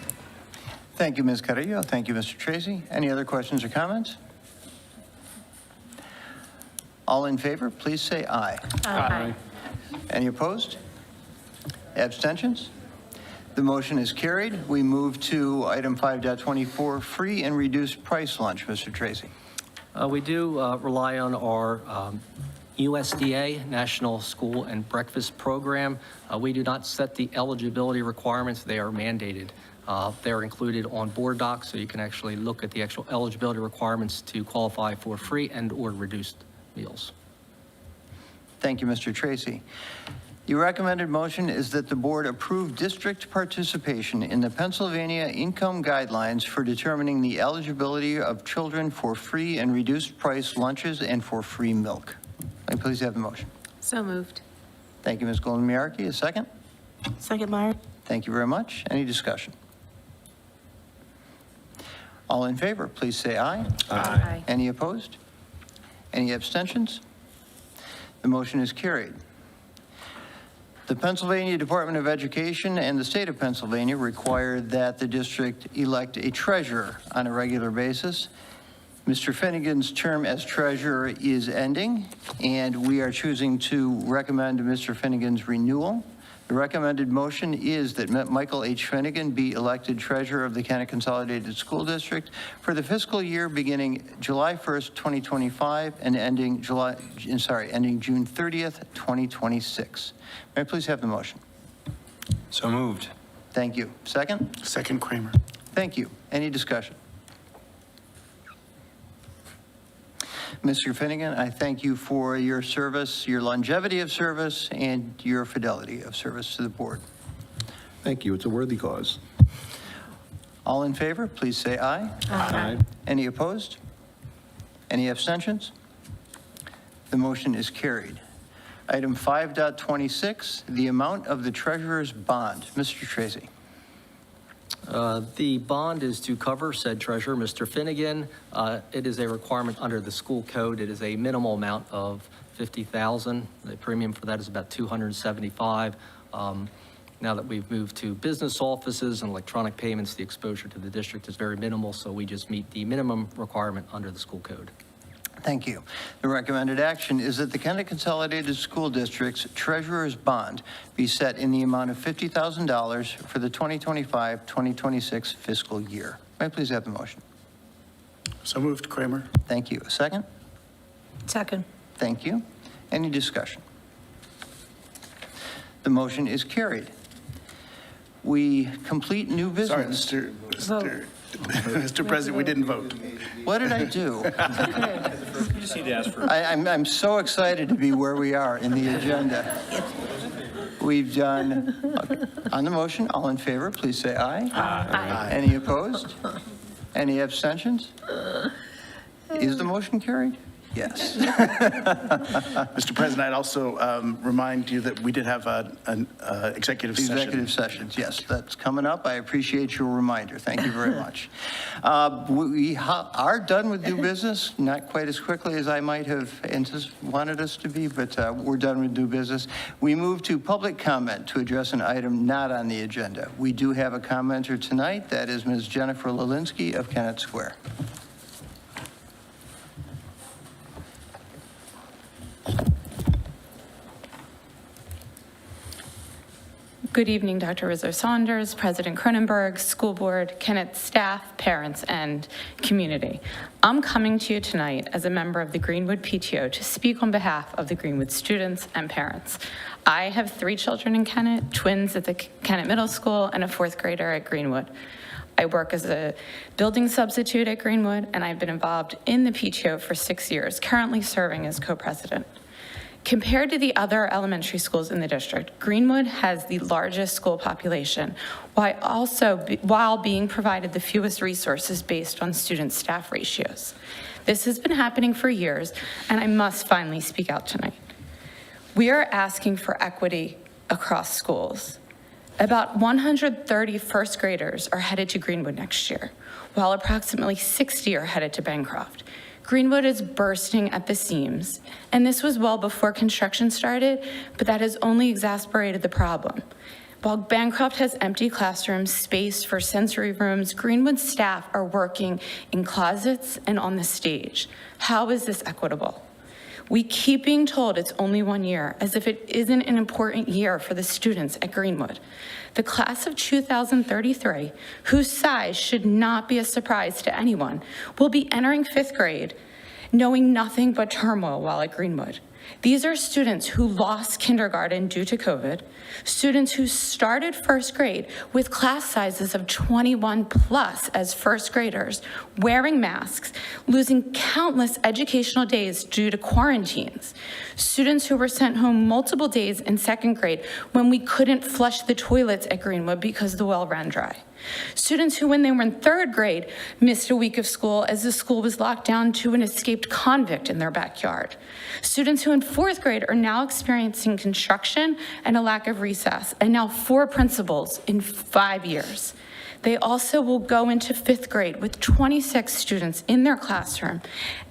Thank you, Ms. Carrillo. Thank you, Mr. Tracy. Any other questions or comments? All in favor, please say aye. Aye. Any opposed? Abstentions? The motion is carried. We move to item 5.24, free and reduced price lunch. Mr. Tracy. We do rely on our USDA, National School and Breakfast Program. We do not set the eligibility requirements. They are mandated. They're included on board docs, so you can actually look at the actual eligibility requirements to qualify for free and or reduced meals. Thank you, Mr. Tracy. Your recommended motion is that the board approve district participation in the Pennsylvania Income Guidelines for determining the eligibility of children for free and reduced price lunches and for free milk. May I please have the motion? So moved. Thank you, Ms. Golden-Miarki. A second? Second, Meyer. Thank you very much. Any discussion? All in favor, please say aye. Aye. Any opposed? Any abstentions? The motion is carried. The Pennsylvania Department of Education and the state of Pennsylvania require that the district elect a treasurer on a regular basis. Mr. Finnegan's term as treasurer is ending, and we are choosing to recommend Mr. Finnegan's renewal. The recommended motion is that Michael H. Finnegan be elected treasurer of the Kennet Consolidated School District for the fiscal year beginning July 1st, 2025 and ending June 30th, 2026. May I please have the motion? So moved. Thank you. Second? Second, Kramer. Thank you. Any discussion? Mr. Finnegan, I thank you for your service, your longevity of service, and your fidelity of service to the board. Thank you. It's a worthy cause. All in favor, please say aye. Aye. Any opposed? Any abstentions? The motion is carried. Item 5.26, the amount of the treasurer's bond. Mr. Tracy. The bond is to cover said treasurer, Mr. Finnegan. It is a requirement under the school code. It is a minimal amount of $50,000. The premium for that is about $275. Now that we've moved to business offices and electronic payments, the exposure to the district is very minimal, so we just meet the minimum requirement under the school code. Thank you. The recommended action is that the Kennet Consolidated School District's treasurer's bond be set in the amount of $50,000 for the 2025-2026 fiscal year. May I please have the motion? So moved, Kramer. Thank you. A second? Second. Thank you. Any discussion? The motion is carried. We complete new Sorry, business. Mr. President, we didn't vote. What did I do? You just need to ask for. I'm so excited to be where we are in the agenda. We've done, on the motion, all in favor, please say aye. Aye. Any opposed? Any abstentions? Is the motion carried? Yes. Mr. President, I'd also remind you that we did have an executive session. Executive sessions, yes, that's coming up. I appreciate your reminder. Thank you very much. We are done with new business, not quite as quickly as I might have wanted us to be, but we're done with new business. We move to public comment to address an item not on the agenda. We do have a commenter tonight. That is Ms. Jennifer Lelinski of Kennett Square. Good evening, Dr. Rizzo-Saunders, President Cronenberg, school board, Kennett staff, parents, and community. I'm coming to you tonight as a member of the Greenwood PTO to speak on behalf of the Greenwood students and parents. I have 3 children in Kennett, twins at the Kennett Middle School, and a 4th grader at Greenwood. I work as a building substitute at Greenwood, and I've been involved in the PTO for 6 years, currently serving as co-president. Compared to the other elementary schools in the district, Greenwood has the largest school population, while being provided the fewest resources based on student-staff ratios. This has been happening for years, and I must finally speak out tonight. We are asking for equity across schools. About 130 first graders are headed to Greenwood next year, while approximately 60 are headed to Bancroft. Greenwood is bursting at the seams, and this was well before construction started, but that has only exacerbated the problem. While Bancroft has empty classrooms, space for sensory rooms, Greenwood staff are working in closets and on the stage. How is this equitable? We keep being told it's only 1 year, as if it isn't an important year for the students at Greenwood. The class of 2033, whose size should not be a surprise to anyone, will be entering 5th grade, knowing nothing but turmoil while at Greenwood. These are students who lost kindergarten due to COVID, students who started 1st grade with class sizes of 21 plus as 1st graders, wearing masks, losing countless educational days due to quarantines, students who were sent home multiple days in 2nd grade when we couldn't flush the toilets at Greenwood because the well ran dry. Students who, when they were in 3rd grade, missed a week of school as the school was locked down to an escaped convict in their backyard. Students who in 4th grade are now experiencing construction and a lack of recess, and now 4 principals in 5 years. They also will go into 5th grade with 26 students in their classroom,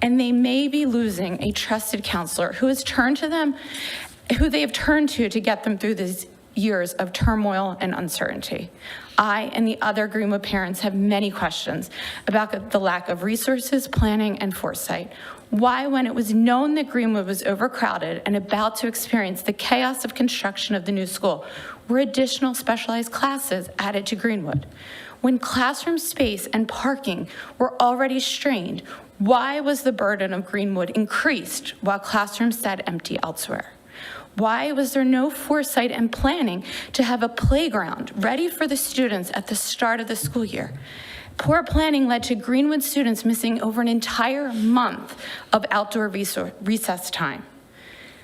and they may be losing a trusted counselor who has turned to them, who they have turned to get them through these years of turmoil and uncertainty. I and the other Greenwood parents have many questions about the lack of resources, planning, and foresight. Why, when it was known that Greenwood was overcrowded and about to experience the chaos of construction of the new school, were additional specialized classes added to Greenwood? When classroom space and parking were already strained, why was the burden of Greenwood increased while classrooms sat empty elsewhere? Why was there no foresight and planning to have a playground ready for the students at the start of the school year? Poor planning led to Greenwood students missing over an entire month of outdoor recess time.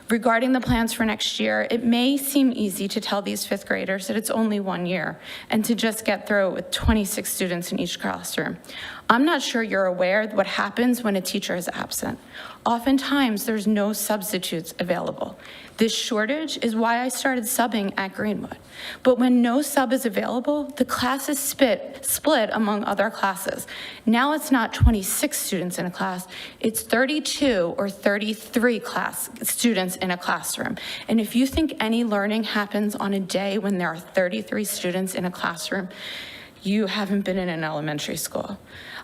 Regarding the plans for next year, it may seem easy to tell these 5th graders that it's only 1 year and to just get through it with 26 students in each classroom. I'm not sure you're aware what happens when a teacher is absent. Oftentimes, there's no substitutes available. This shortage is why I started subbing at Greenwood. But when no sub is available, the class is split among other classes. Now it's not 26 students in a class, it's 32 or 33 students in a classroom. And if you think any learning happens on a day when there are 33 students in a classroom, you haven't been in an elementary school.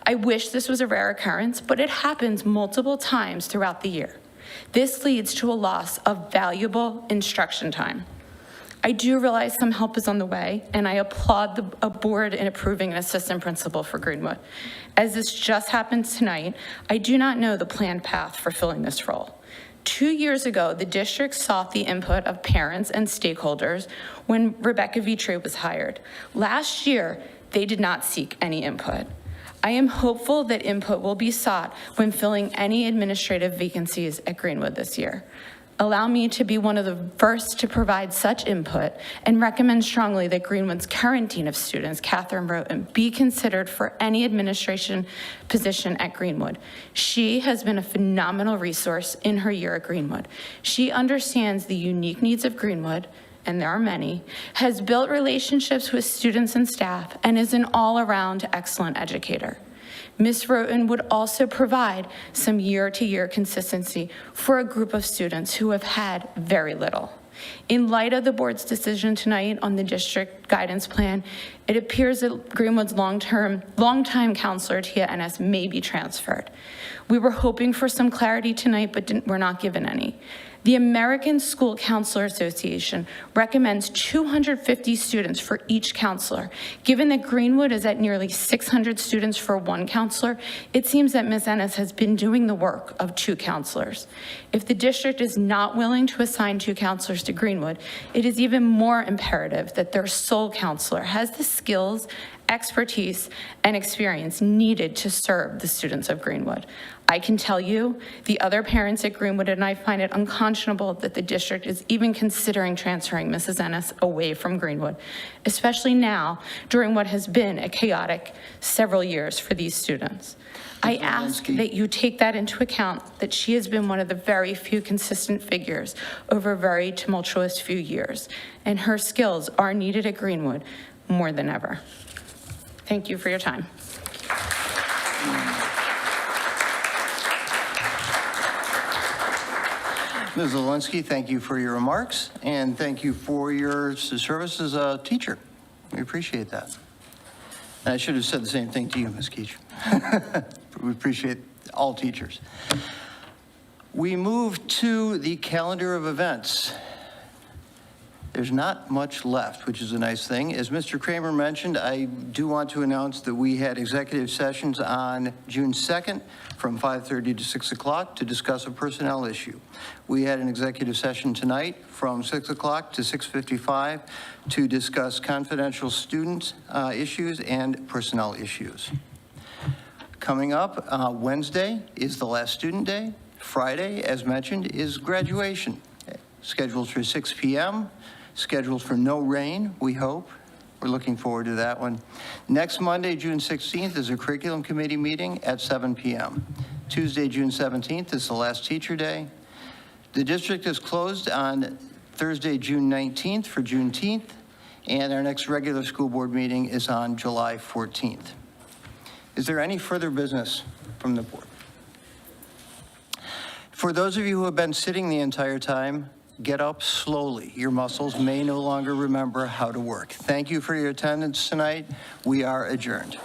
I wish this was a rare occurrence, but it happens multiple times throughout the year. This leads to a loss of valuable instruction time. I do realize some help is on the way, and I applaud the board in approving an assistant principal for Greenwood. As this just happened tonight, I do not know the planned path for filling this role. 2 years ago, the district sought the input of parents and stakeholders when Rebecca Vitre was hired. Last year, they did not seek any input. I am hopeful that input will be sought when filling any administrative vacancies at Greenwood this year. Allow me to be one of the first to provide such input and recommend strongly that Greenwood's current Dean of Students, Catherine Roten, be considered for any administration position at Greenwood. She has been a phenomenal resource in her year at Greenwood. She understands the unique needs of Greenwood, and there are many, has built relationships with students and staff, and is an all-around excellent educator. Ms. Roten would also provide some year-to-year consistency for a group of students who have had very little. In light of the board's decision tonight on the district guidance plan, it appears that Greenwood's longtime counselor, Tia Ennis, may be transferred. We were hoping for some clarity tonight, but were not given any. The American School Counselor Association recommends 250 students for each counselor. Given that Greenwood is at nearly 600 students for one counselor, it seems that Ms. Ennis has been doing the work of 2 counselors. If the district is not willing to assign 2 counselors to Greenwood, it is even more imperative that their sole counselor has the skills, expertise, and experience needed to serve the students of Greenwood. I can tell you, the other parents at Greenwood and I find it unconscionable that the district is even considering transferring Mrs. Ennis away from Greenwood, especially now during what has been a chaotic several years for these students. I ask that you take that into account, that she has been one of the very few consistent figures over a very tumultuous few years, and her skills are needed at Greenwood more than ever. Thank you for your time. Ms. Zelensky, thank you for your remarks, and thank you for your service as a teacher. We appreciate that. And I should have said the same thing to you, Ms. Keach. We appreciate all teachers. We move to the calendar of events. There's not much left, which is a nice thing. As Mr. Kramer mentioned, I do want to announce that we had executive sessions on June 2nd from 5:30 to 6 o'clock to discuss a personnel issue. We had an executive session tonight from 6 o'clock to 6:55 to discuss confidential student issues and personnel issues. Coming up, Wednesday is the last student day. Friday, as mentioned, is graduation, scheduled for 6 p.m., scheduled for no rain, we hope. We're looking forward to that one. Next Monday, June 16th, is a curriculum committee meeting at 7 p.m. Tuesday, June 17th, is the last teacher day. The district is closed on Thursday, June 19th for Juneteenth, and our next regular school board meeting is on July 14th. Is there any further business from the board? For those of you who have been sitting the entire time, get up slowly. Your muscles may no longer remember how to work. Thank you for your attendance tonight. We are adjourned.